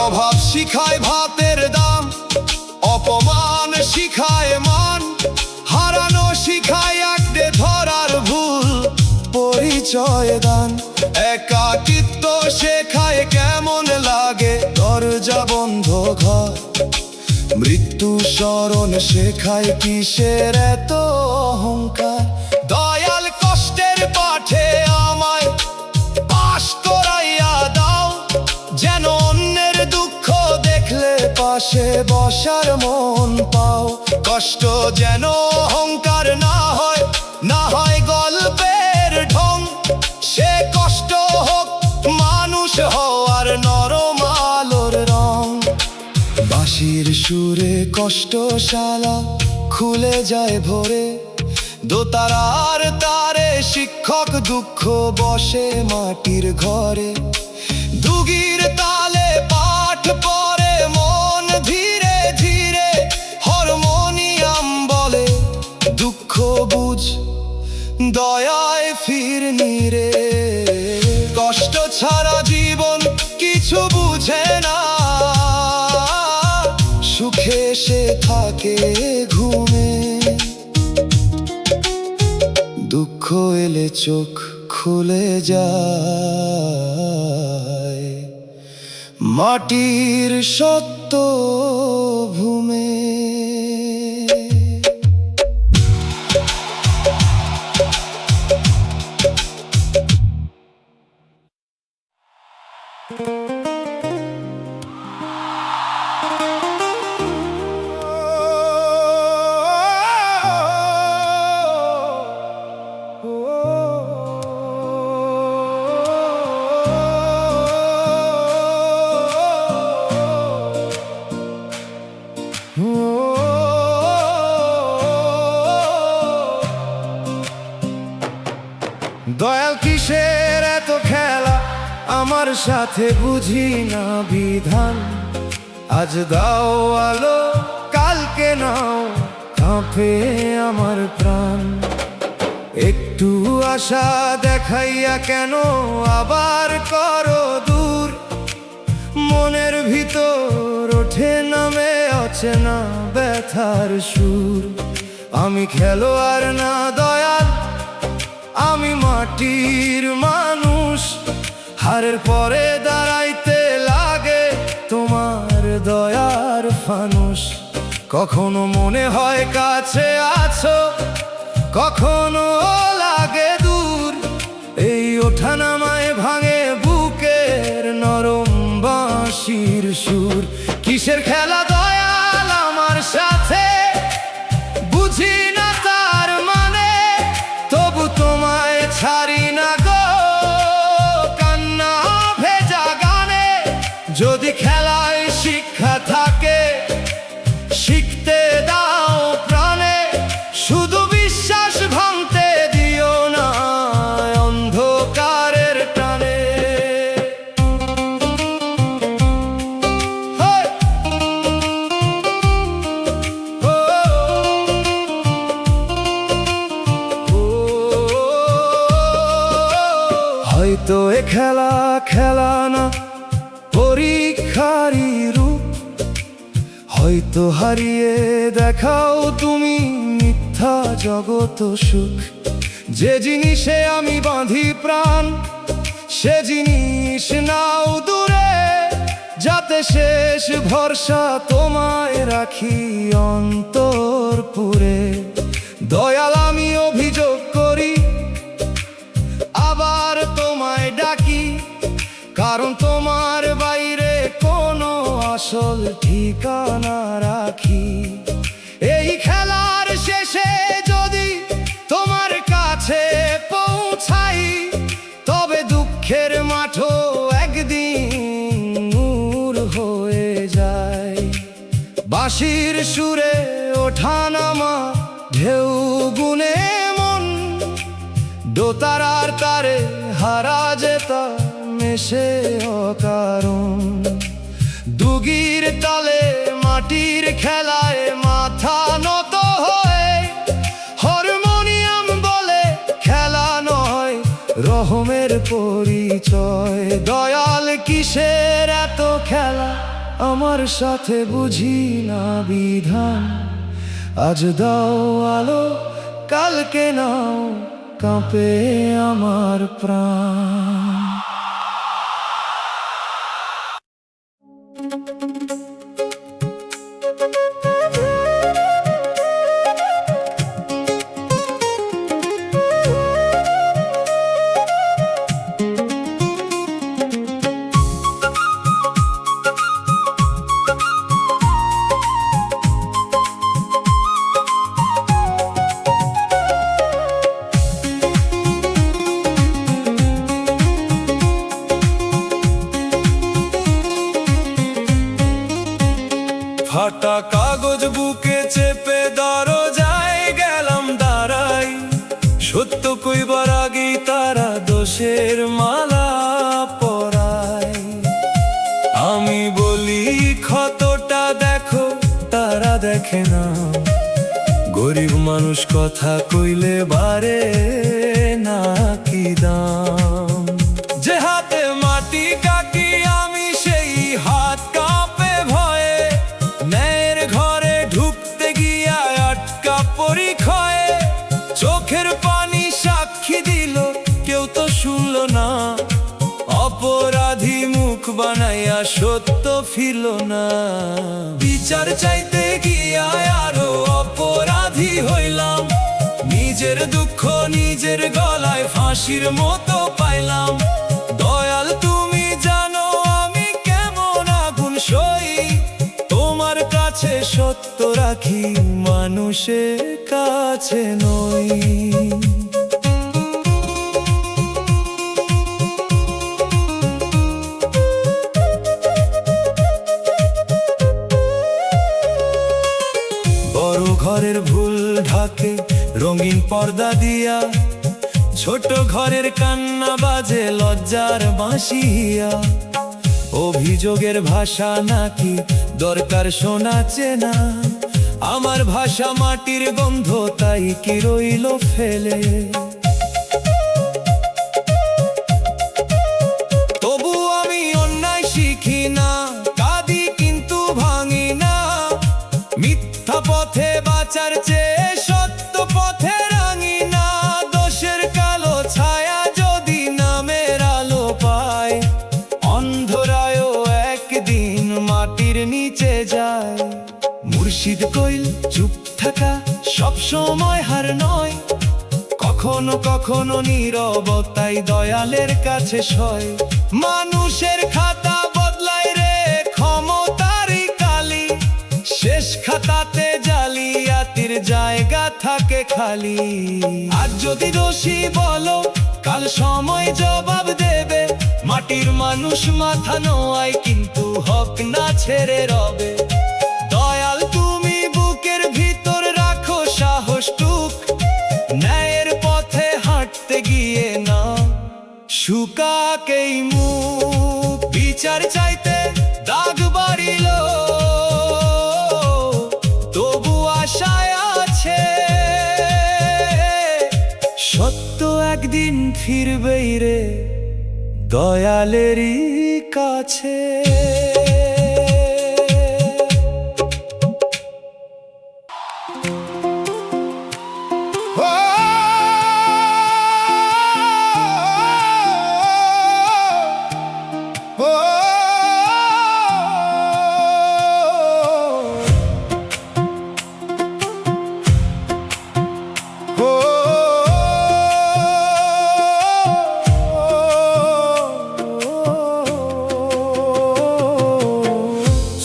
অভাব শিখায় ভাতের দাম, অপমান শিখায় মান। হারানো শিখায় আঁকড়ে ধরার ভুল পরিচয় দান। একাকিত্ব শেখায় কেমন লাগে দরজা বন্ধ ঘর। মৃত্যু স্মরণ শেখায় কিসের এত অহংকার। দয়াল কষ্টের পাঠে আমায় পাশ করাইয়া দাও, যেন অন্যের দুঃখ দেখলে পাশে বসার মন পাও, কষ্ট যেন অহংকার না হয়, না হয় গল্পের ঢং। সে কষ্ট হোক মানুষ হওয়ার নরম আলোর রং। বাঁশির সুরে কষ্টশালা খুলে যায় ভোরে, দোতারার তারে শিক্ষক দুঃখ বসে মাটির ঘরে। দুগির তালে পাঠ পড়ে মন ধীরে ধীরে, হারমোনিয়াম বলে দুঃখ বুঝ দয়ায় ফিরনি রে। কষ্ট ছাড়া জীবন কিছু বুঝে না, সুখে সে থাকে ঘুমে। দুঃখ এলে চোখ খুলে যায় মাটির সত্য ভূমে। দয়াল কিসের এত খেলা আমার সাথে, বুঝি না বিধান। আজ দাও আলো কালকে নাও, কাঁপে আমার প্রাণ। একটু আশা দেখাইয়া কেন আবার করো দূর, মনের ভিতর ওঠে নামে অচেনা ব্যথার সুর। আমি খেলোয়াড় না দয়াল, আমি মাটির মানুষ। হারের পরে দাঁড়াইতে লাগে তোমার দয়ার ফানুষ। কখনো মনে হয় কাছে আছো, কখনো লাগে দূর। এই ওঠানামায় ভাঙে বুকের নরম বাঁশির সুর। কিসের খেলা দয়াল আমার সাথে, বুঝি না তার মানে, তবু তোমায় ছাড়ি না গো কান্না ভেজা গানে। যদি খেলায় শিক্ষা থাকে শিখতে দাও প্রাণে, শুধু বিশ্বাস ভাঙতে দিও না অন্ধকারের টানে। হয়তো এ খেলা খেলা না, পরীক্ষারই রূপ। হয়তো হারিয়ে দেখাও তুমি মিথ্যা জগত সুখ। যে জিনিসে আমি বাঁধি প্রাণ, সে জিনিস নাও দূরে, যাতে শেষ ভরসা তোমায় রাখি অন্তরপুরে। দয়াল আমি অভিযোগ করি, আবার তোমায় ডাকি, কারণ তোমার বাইরে কোনো আসল ঠিকানা রাখি। এই খেলার শেষে যদি তোমার কাছে পৌঁছাই, তবে দুঃখের মাঠও একদিন নূর হয়ে যায়। বাঁশির সুরে ওঠানামা ঢেউ গুনে মন, দোতারার তারে হারা যেতা মেশে অকারণ। দুগির তালে মাটির খেলায় মাথা নত হয়ে, হারমোনিয়াম বলে খেলা নয় রহমের পরিচয়। দয়াল কিসের এত খেলা আমার সাথে, বুঝি না বিধান। আজ দাও আলো কালকে নাও, কাঁপে আমার প্রাণ। ফাটা কাগজ বুকে চেপে দরজায় গেলাম দাঁড়াই, সত্য কইবার আগেই তারা দোষের মালা পরায়। আমি বলি ক্ষতটা দেখো, তারা দেখে না, গরিব মানুষ কথা কইলে বারে না কি দাম। যে হাতে মাটি কাটি আমি, সেই হাত কাঁপে ভয়ে, ন্যায়ের ঘরে ঢুকতে গিয়া আটকা পরিক্ষয়ে। চোখের পানি সাক্ষী দিল, কেউ তো শুনল না, অপরাধী মুখ বানাইয়া সত্য ফিরল না। বিচার চাইতে গিয়া আরো অপরাধী হইলাম, নিজের দুঃখ নিজের গলায় ফাঁসির মতো পাইলাম। দয়াল তুমি জানো আমি কেমন আগুন সই, তোমার কাছে সত্য রাখি, মানুষের কাছে নই। বড় ঘরের ভুল ঢাকে রঙিন পর্দা দিয়া, ছোট ঘরের কান্না বাজে লজ্জার বাঁশিয়া। অভিযোগের ভাষা নাকি দরকার শোনা চেনা, আমার ভাষা মাটির গন্ধ, তাই কি রইল ফেলে। তবু আমি অন্যায় শিখি না, কাঁদি কিন্তু ভাঙি না। মিথ্যা পথে বাঁচার চেয়ে সত্য পথে রাঙি না। দোষের কালো ছায়া যদি নামের আলো পায়, অন্ধরায়ও একদিন মাটির নিচে যায়। মুর্শিদ কইল চুপ থাকা সব সময় হার নয়, কখনো কখনো নীরবতাই দয়ালের কাছে সয়। মানুষের খাতা বদলায় রে ক্ষমতারই কালি, শেষ খাতাতে জালিয়াতির জায়গা থাকে খালি। আজ যদি দোষী বলো, কাল সময় জবাব দেবে। মাটির মানুষ মাথা নোয়ায়, কিন্তু হক না ছেড়ে রবে। দয়াল তুমি বুকের ভিতর রাখো সাহসটুক, ন্যায়ের পথে হাঁটতে গিয়ে না শুকাকেই মুখ। বিচার চাইতে দাগ বাড়িল, তবু আশায় আছে, সত্য একদিন ফিরবেই রে দয়ালেরই কাছে।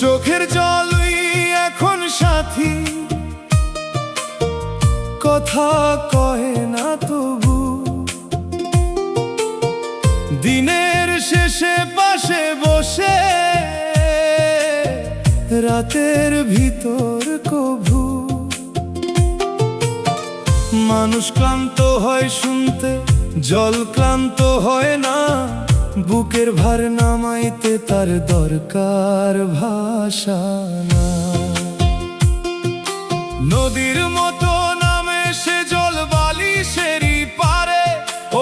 চোখের জলই এখন সাথী, কথা কয় না তবু। দিনের শেষে পাশে বসে, রাতের ভিতর কভু। মানুষ ক্লান্ত হয় শুনতে, জল ক্লান্ত হয় না। বুকের ভার নামাইতে তার দরকার ভাষা না। নদীর মতো নামে সে জল বালিশেরই পারে,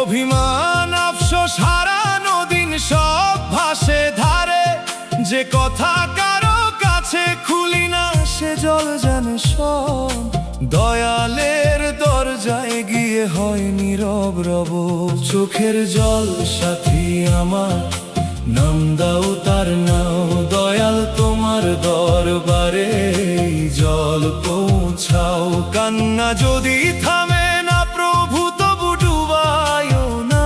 অভিমান আফসোস হারানো দিন সব ভাসে ধারে। যে কথা কারো কাছে খুলি না, সে জল জানে সব। দয়ালের দরজায় গিয়ে হয় নীরব রব। চোখের জল সাথী আমার, নাম দাও তার নাও। দয়াল তোমার দরবারে জল পৌঁছাও। কান্না যদি থামে না প্রভু, তবু ডুবায়ও না।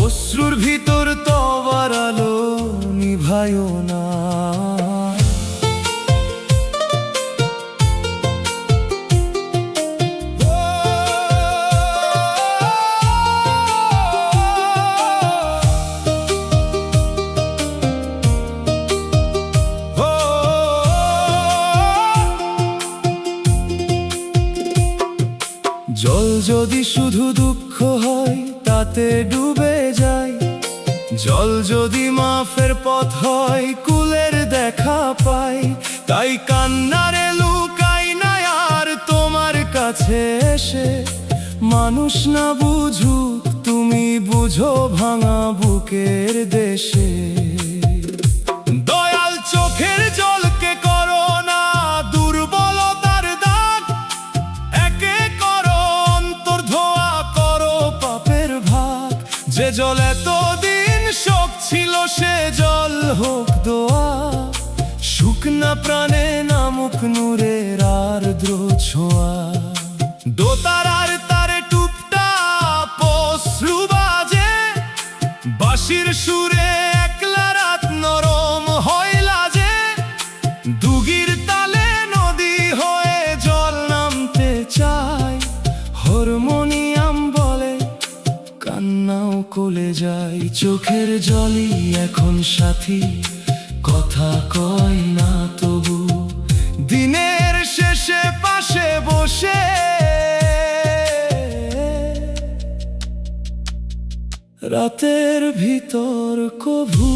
অশ্রুর ভিতর তবার আলো নিভায়ও না। যদি শুধু দুঃখ হয় তাতে ডুবে যায়, জল যদি মাফের পথ হয় কুলের দেখা পাই। তাই কান্নারে লুকাই না আর তোমার কাছে এসে, মানুষ না বুঝুক তুমি বুঝো ভাঙা বুকের দেশে। দয়াল চোখের জলকে করো না দুর্বলতার দাগ, একে করো অন্তর ধোয়া, করো পাপের ভাগ। যে জল এতদিন শোক ছিল সে জল হোক দোয়া, শুকনা প্রাণে নামুক নূরের আর্দ্র ছোঁয়া। দোতারার তারে টুপটা পশ্রু বাজে, বাঁশির সুরে একলা রাত নরম হয় লাজে। দুগির তালে নদী হয়ে জল নামতে চায়, হারমোনিয়াম বলে কান্নাও কোলে যায়। চোখের জলই এখন সাথী, কথা কয় না তবু, দিনের শেষে পাশে বসে রাতের ভিতর কভু।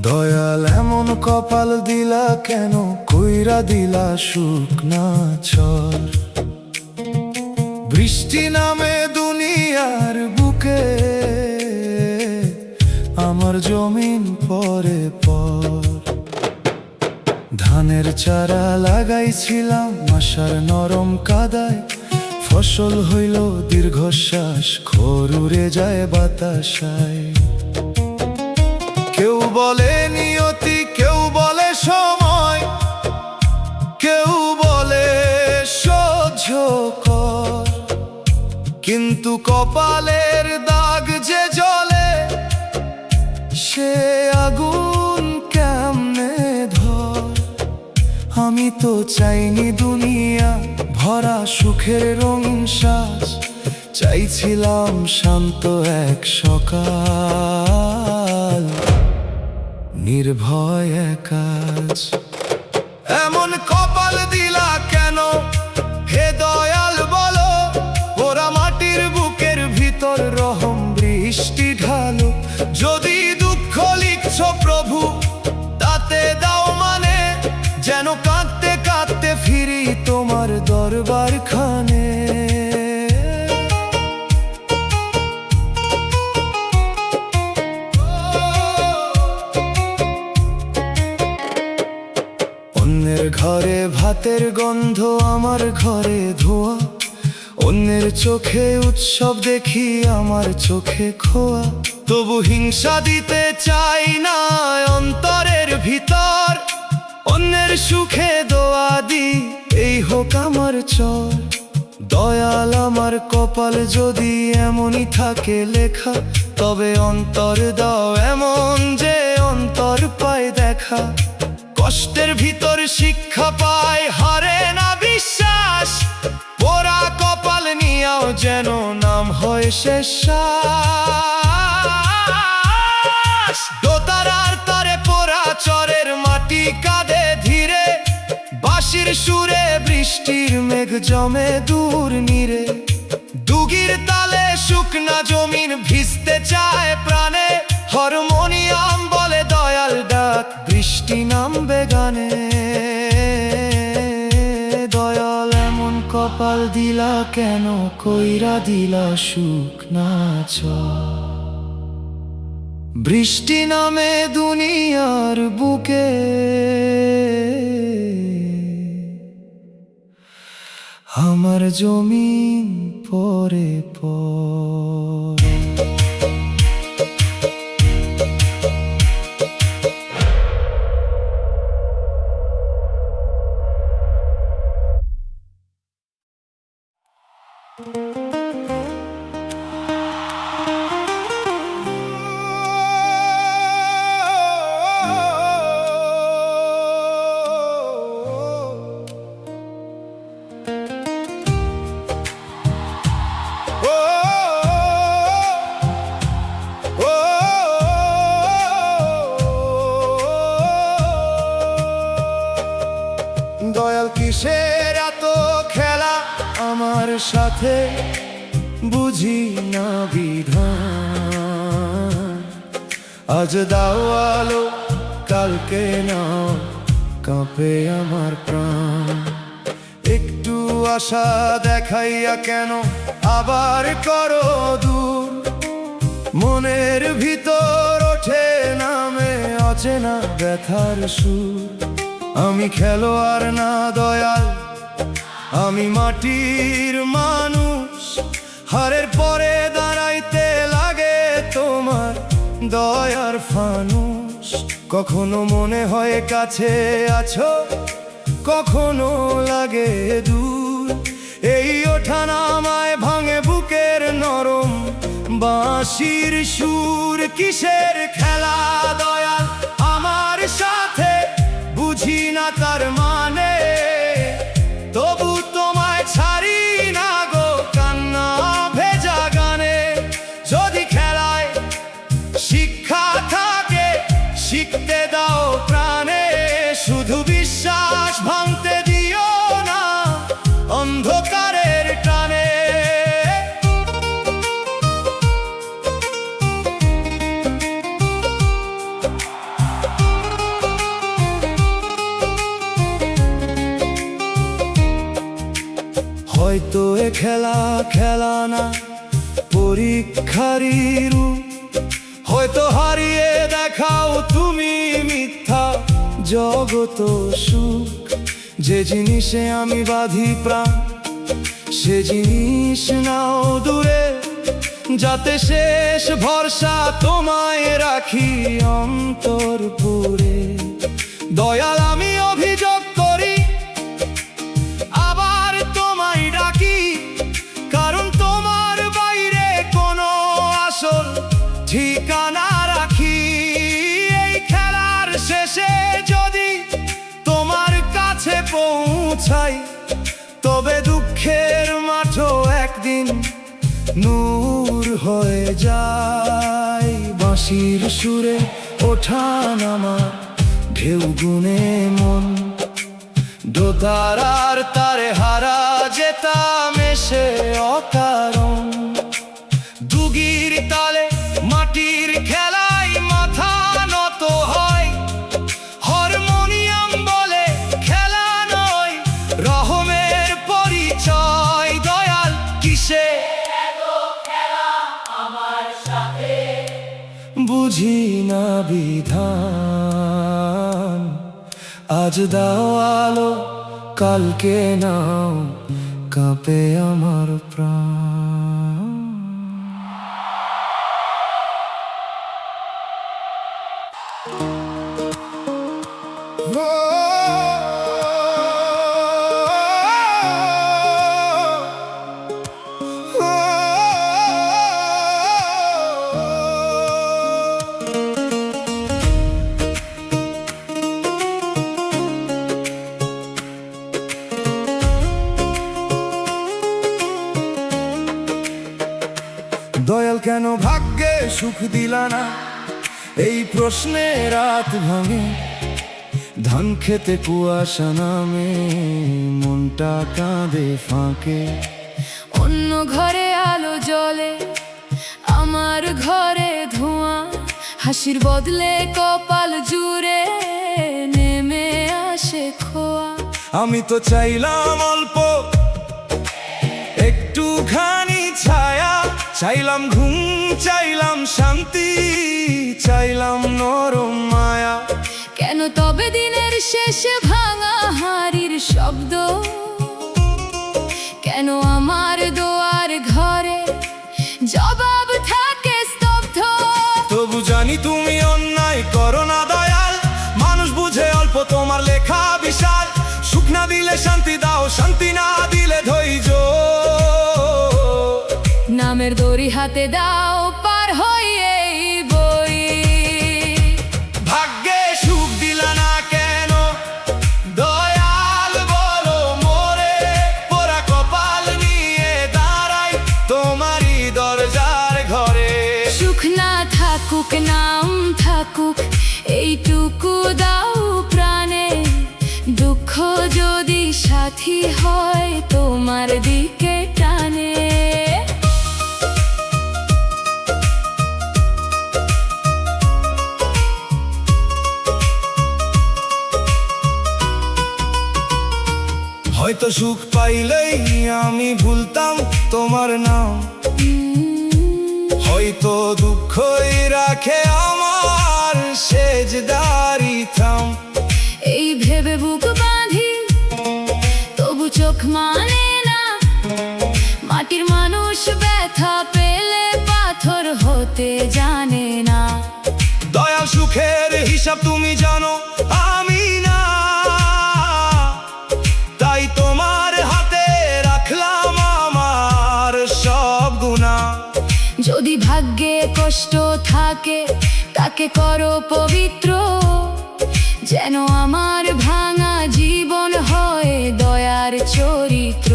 দয়াল এমন কপাল দিলা কেন, কইরা দিলা শুকনা ঝড়। বৃষ্টি নামে দুনিয়ার বুকে, আমার জমিন পরে পর। ধানের চারা লাগাইছিলাম আশার নরম কাদায়, ফসল হইল দীর্ঘশ্বাস, খড় উড়ে যায় বাতাসায়। কেউ বলে নিয়তি, কেউ বলে সময়, কেউ বলে সহ্য কর, কিন্তু কপালের দাগ যে জ্বলে সে আগুন কেমনে ধর। আমি তো চাইনি দুনিয়া ভরা সুখের রঙিন শ্বাস, চাইছিলাম শান্ত এক সকাল, নির্ভয় কাজ। এমন কপাল দিলা কেন হে দয়াল বলো, ওরা মাটির বুকের ভিতর রহম বৃষ্টি ঢালো। যদি দুঃখ লিখছ প্রভু তাতে দাও মানে, যেন কাঁদতে কাঁদতে ফিরি তোমার দরবার খানে। অন্যের ঘরে ভাতের গন্ধ, আমার ঘরে ধোয়া। অন্যের চোখে উৎসব দেখি, আমার চোখে খোয়া। তবু হিংসা দিতে চাই না অন্তরের ভিতর, অন্যের সুখে দোয়া দি এই হোক আমার চর। দয়াল আমার কপাল যদি এমনই থাকে লেখা, তবে অন্তর দাও এমন যে অন্তর পায় দেখা। কষ্টের ভিতর শিক্ষা পায়, হারে না বিশ্বাস, পোড়া কপাল নিয়াও যেন নাম হয় শেষ শ্বাস। দোতারার তারে পোড়া চরের মাটি কাঁদে ধীরে, বাঁশির সুরে বৃষ্টির মেঘ জমে দূর নীরে। দুগির তালে শুকনা জমিন ভিজতে চায় প্রাণে, হারমোনিয়াম বলে দয়াল ডাক বৃষ্টি নামবে গানে। দয়াল এমন কপাল দিলা কেন, কইরা দিলা শুকনা ঝড়। বৃষ্টি নামে দুনিয়ার বুকে, আমার জমিন পরে পর। দয়াল কিসের এত খেলা আমার সাথে, বুঝি না বিধান। আজ দাও আলো, কালকে নাও, কাঁপে আমার প্রাণ। একটু আশা দেখাইয়া কেন আবার করো দূর, মনের ভিতর ওঠে নামে অচেনা ব্যথার সুর। আমি খেলোয়াড় না দয়াল, আমি মাটির মানুষ, হারের পরে দাঁড়াইতে লাগে তোমার দয়ার ফানুষ। কখনো মনে হয় কাছে আছো, কখনো লাগে দূর। এই ওঠা নামায় ভাঙে বুকের নরম বাঁশির সুর। কিসের খেলা দয়াল আমার সাথে, বুঝি না তার মানে, তবু তোমায় ছাড়ি না গো কান্না ভেজা গানে। যদি খেলায় শিক্ষা থাকে, শিখতে দাও প্রাণে, শুধু বিশ্বাস ভাঙতে দিও না অন্ধকারের টানে। হয়তো এ খেলা খেলা না, পরীক্ষারই রূপ। হয়তো হারিয়ে দেখাও তুমি মিথ্যা জগত সুখ। যে জিনিসে আমি বাঁধি প্রাণ, সে জিনিস নাও দূরে, যাতে শেষ ভরসা তোমায় রাখি অন্তরপুরে। দয়াল আমি অভিযোগ করি, আবার তোমায় ডাকি, কারণ তোমার বাইরে কোনো আসল ঠিকানা রাখি। এই খেলার শেষে যদি তোমার কাছে পৌঁছাই, তবে দুঃখের মাঠও একদিন নূর হয়ে যায়। বাঁশির সুরে ওঠা নামা ঢেউ গুনে মন, দোতারার তারে হারা যেতাম এসে অকারণ। দুগির তালে মাটির খেলায় মাথা নত হয়, হারমোনিয়াম বলে খেলা নয়, রহমের পরিচয়। দয়াল কিসে বুঝি না বিধান। আজ দাও আলো, কালকে নাও, কাঁপে আমার প্রাণ। দয়াল কেন ভাগ্যে সুখ দিলা না, এই প্রশ্নে রাত ভাঙে। ধান খেতে কুয়াশা নামে, মনটা কাঁদে ফাঁকে। অন্য ঘরে আলো জ্বলে, আমার ঘরে ধোঁয়া। হাসির বদলে কপাল জুড়ে নেমে আসে খোয়া। আমি তো চাইলাম অল্প একটুখানি ছায়া, চাইলাম ঘুম, চাইলাম শান্তি, চাইলাম নরম মায়া। কেন তবে দিনের শেষে ভাঙা হাড়ির শব্দ? কেন আমার দোয়ার ঘরে জবাব থাকে স্তব্ধ? তবু জানি তুমি অন্যায় করো না দয়াল, মানুষ বুঝে অল্প তোমার লেখা বিশাল। সুখ না দিলে শান্তি দাও, শান্তি না দিলে ধৈর্য। নামের দড়ি হাতে দাও, পার হই এই বই। ভাগ্যে সুখ দিলা না কেন দয়াল বলো মোরে, পোড়া কপাল নিয়ে দাঁড়াই তোমারই দরজার ঘরে। সুখ না থাকুক, নাম থাকুক, এইটুকু দাও প্রাণে। দুঃখ যদি সাথী হয় তোমার দিকে টানে। হয়তো সুখ পাইলেই আমি ভুলতাম তোমার নাম, হয়তো দুঃখই রাখে আমার সেজদারি থাম। এই ভেবে বুক বাঁধি তবু চোখ মানে না, মাটির মানুষ ব্যথা পেলে পাথর হতে জানে না। দয়াল সুখের হিসাব তুমি জানো আমি না, তাই তোমার হাতে রাখলাম আমার সব গুনাহ। যদি ভাগ্যে কষ্ট থাকে তাকে করো পবিত্র, যেন আমার ভাঙা জীবন হয় দয়ার চরিত্র।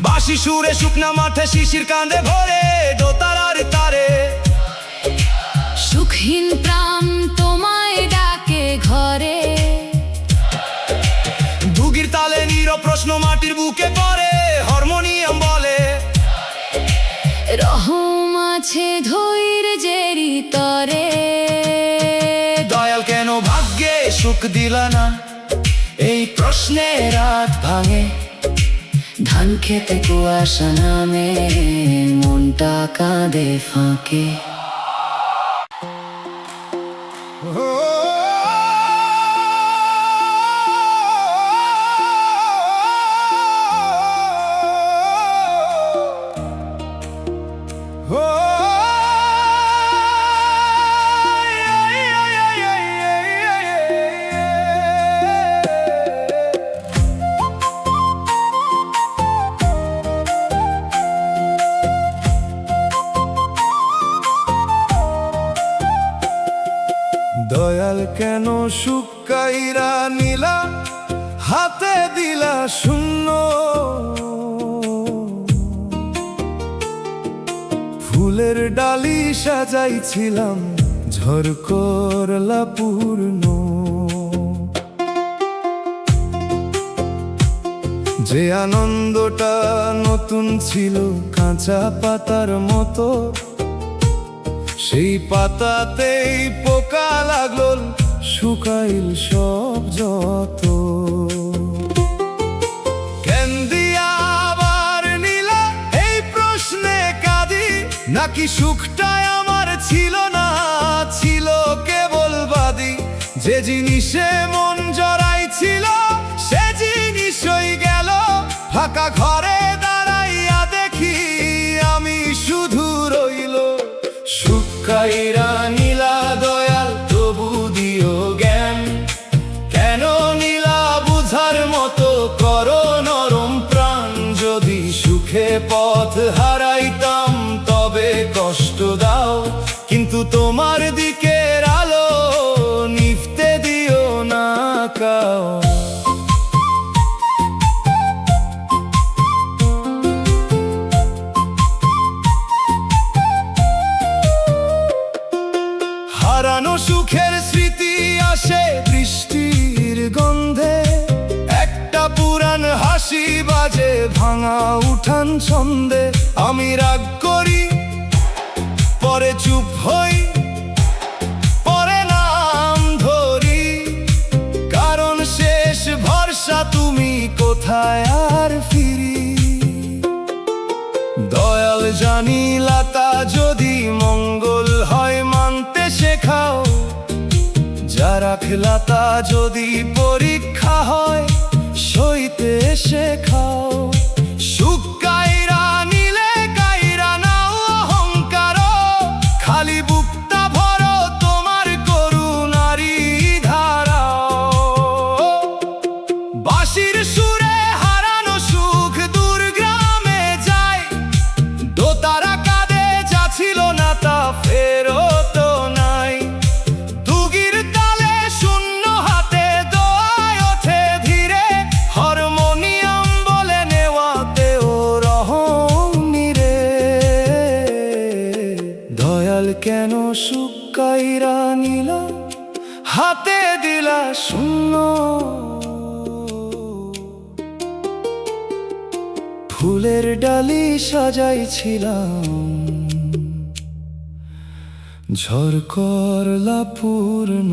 বাঁশি সুরে শুকনা মাঠে শিশির কাঁদে ভরে দোতারার তারে, সুখহীন প্রাণ তোমায় ডাকে ঘরে। দুগির তালে নীরব প্রশ্ন মাটির বুকে পড়ে, হারমোনিয়াম বলে রহম আছে ধৈর্যেরই তরে। দয়াল কেন ভাগ্যে সুখ দিলা না, এই প্রশ্নে রাত ভাঙে। ধান খেতে কুয়াশা নামে, মনটা কাঁদে ফাঁকে। দয়াল কেন শুকাইরা নীলা হাতে দিলা শূন্য, ফুলের ডালি সাজাইছিলাম ঝড় করলা পূর্ণ। যে আনন্দটা নতুন ছিল কাঁচা পাতার মতো, সেই পাতাতেই পোকা লাগলো শুকাইল সব যত। কেন দিয়া আবার নীলা এই প্রশ্নে কাঁদি, নাকি সুখটাই আমার ছিল না, ছিল কেবল বাদি। যে জিনিসে মন জড়াইছিল সে জিনিসই গেল, ফাঁকা ঘরে দাঁড়াইয়া দেখি আমি শুধু রইল। শুকাইরা নীলা দয়াল তবু দিও জ্ঞান, কেন নীলা বুঝার মতো করো নরম প্রাণ। যদি সুখে পথ হারাইতাম তবে কষ্ট দাও, কিন্তু তোমার দিকের আলো নিভতে দিও না কাও। হারানো সুখের স্মৃতি আসে বৃষ্টির গন্ধে, একটা পুরান হাসি বাজে ভাঙা উঠান ছন্দে। আমি রাগ করি পরে চুপ হই, পরে নাম ধরি, কারণ শেষ ভরসা তুমি কোথায় আর ফিরি। দয়াল জানি লতা যদি মঙ্গল হয় মানতে শেখাও, যারা খেলাতা যদি পরীক্ষা হয় সইতে শেখাও। সুখ কাইরা নিলে কাইরা নাও অহংকার, খালি বুকটা ভরো তোমার করুণারি ধারাও। বাঁশির সুরে হারানো সুখ দূর গ্রামে যায়, দোতারা কাঁদে যা ছিল না তা ফেরত নাই। দুগির তালে শূন্য হাতে দোয়া ফুলের ডালি সাজাইছিলাম, ঝড় করলা পূর্ণ।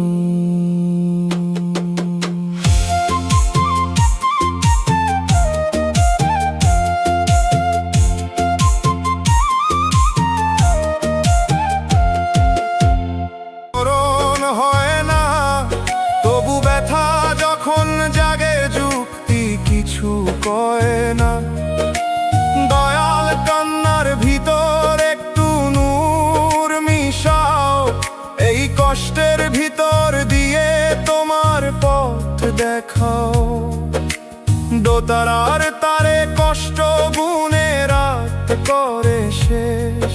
মরণ হয় না, তবু ব্যথা যখন জাগে যুক্তি কিছু কয় না। দয়াল কান্নার ভিতর একটু নূর মিশাও, এই কষ্টের ভিতর দিয়ে তোমার পথ দেখাও। দোতারার তারে কষ্ট গুনে রাত করে শেষ,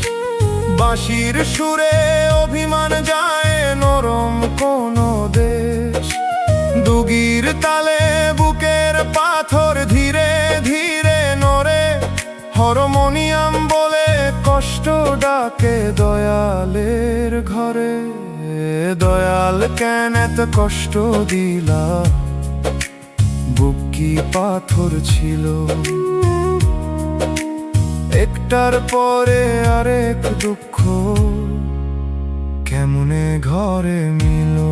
বাঁশির সুরে অভিমান যায় নরম কোন দেশ। দুগির তালে বুকের পাথর ধীরে ধীরে নড়ে, হারমোনিয়াম বলে কষ্ট ডাকে দয়ালের ঘরে। দয়াল কেন এত কষ্ট দিলা, বুক কি পাথর ছিল? একটার পরে আরেক দুঃখ কেমনে ঘরে মিলো।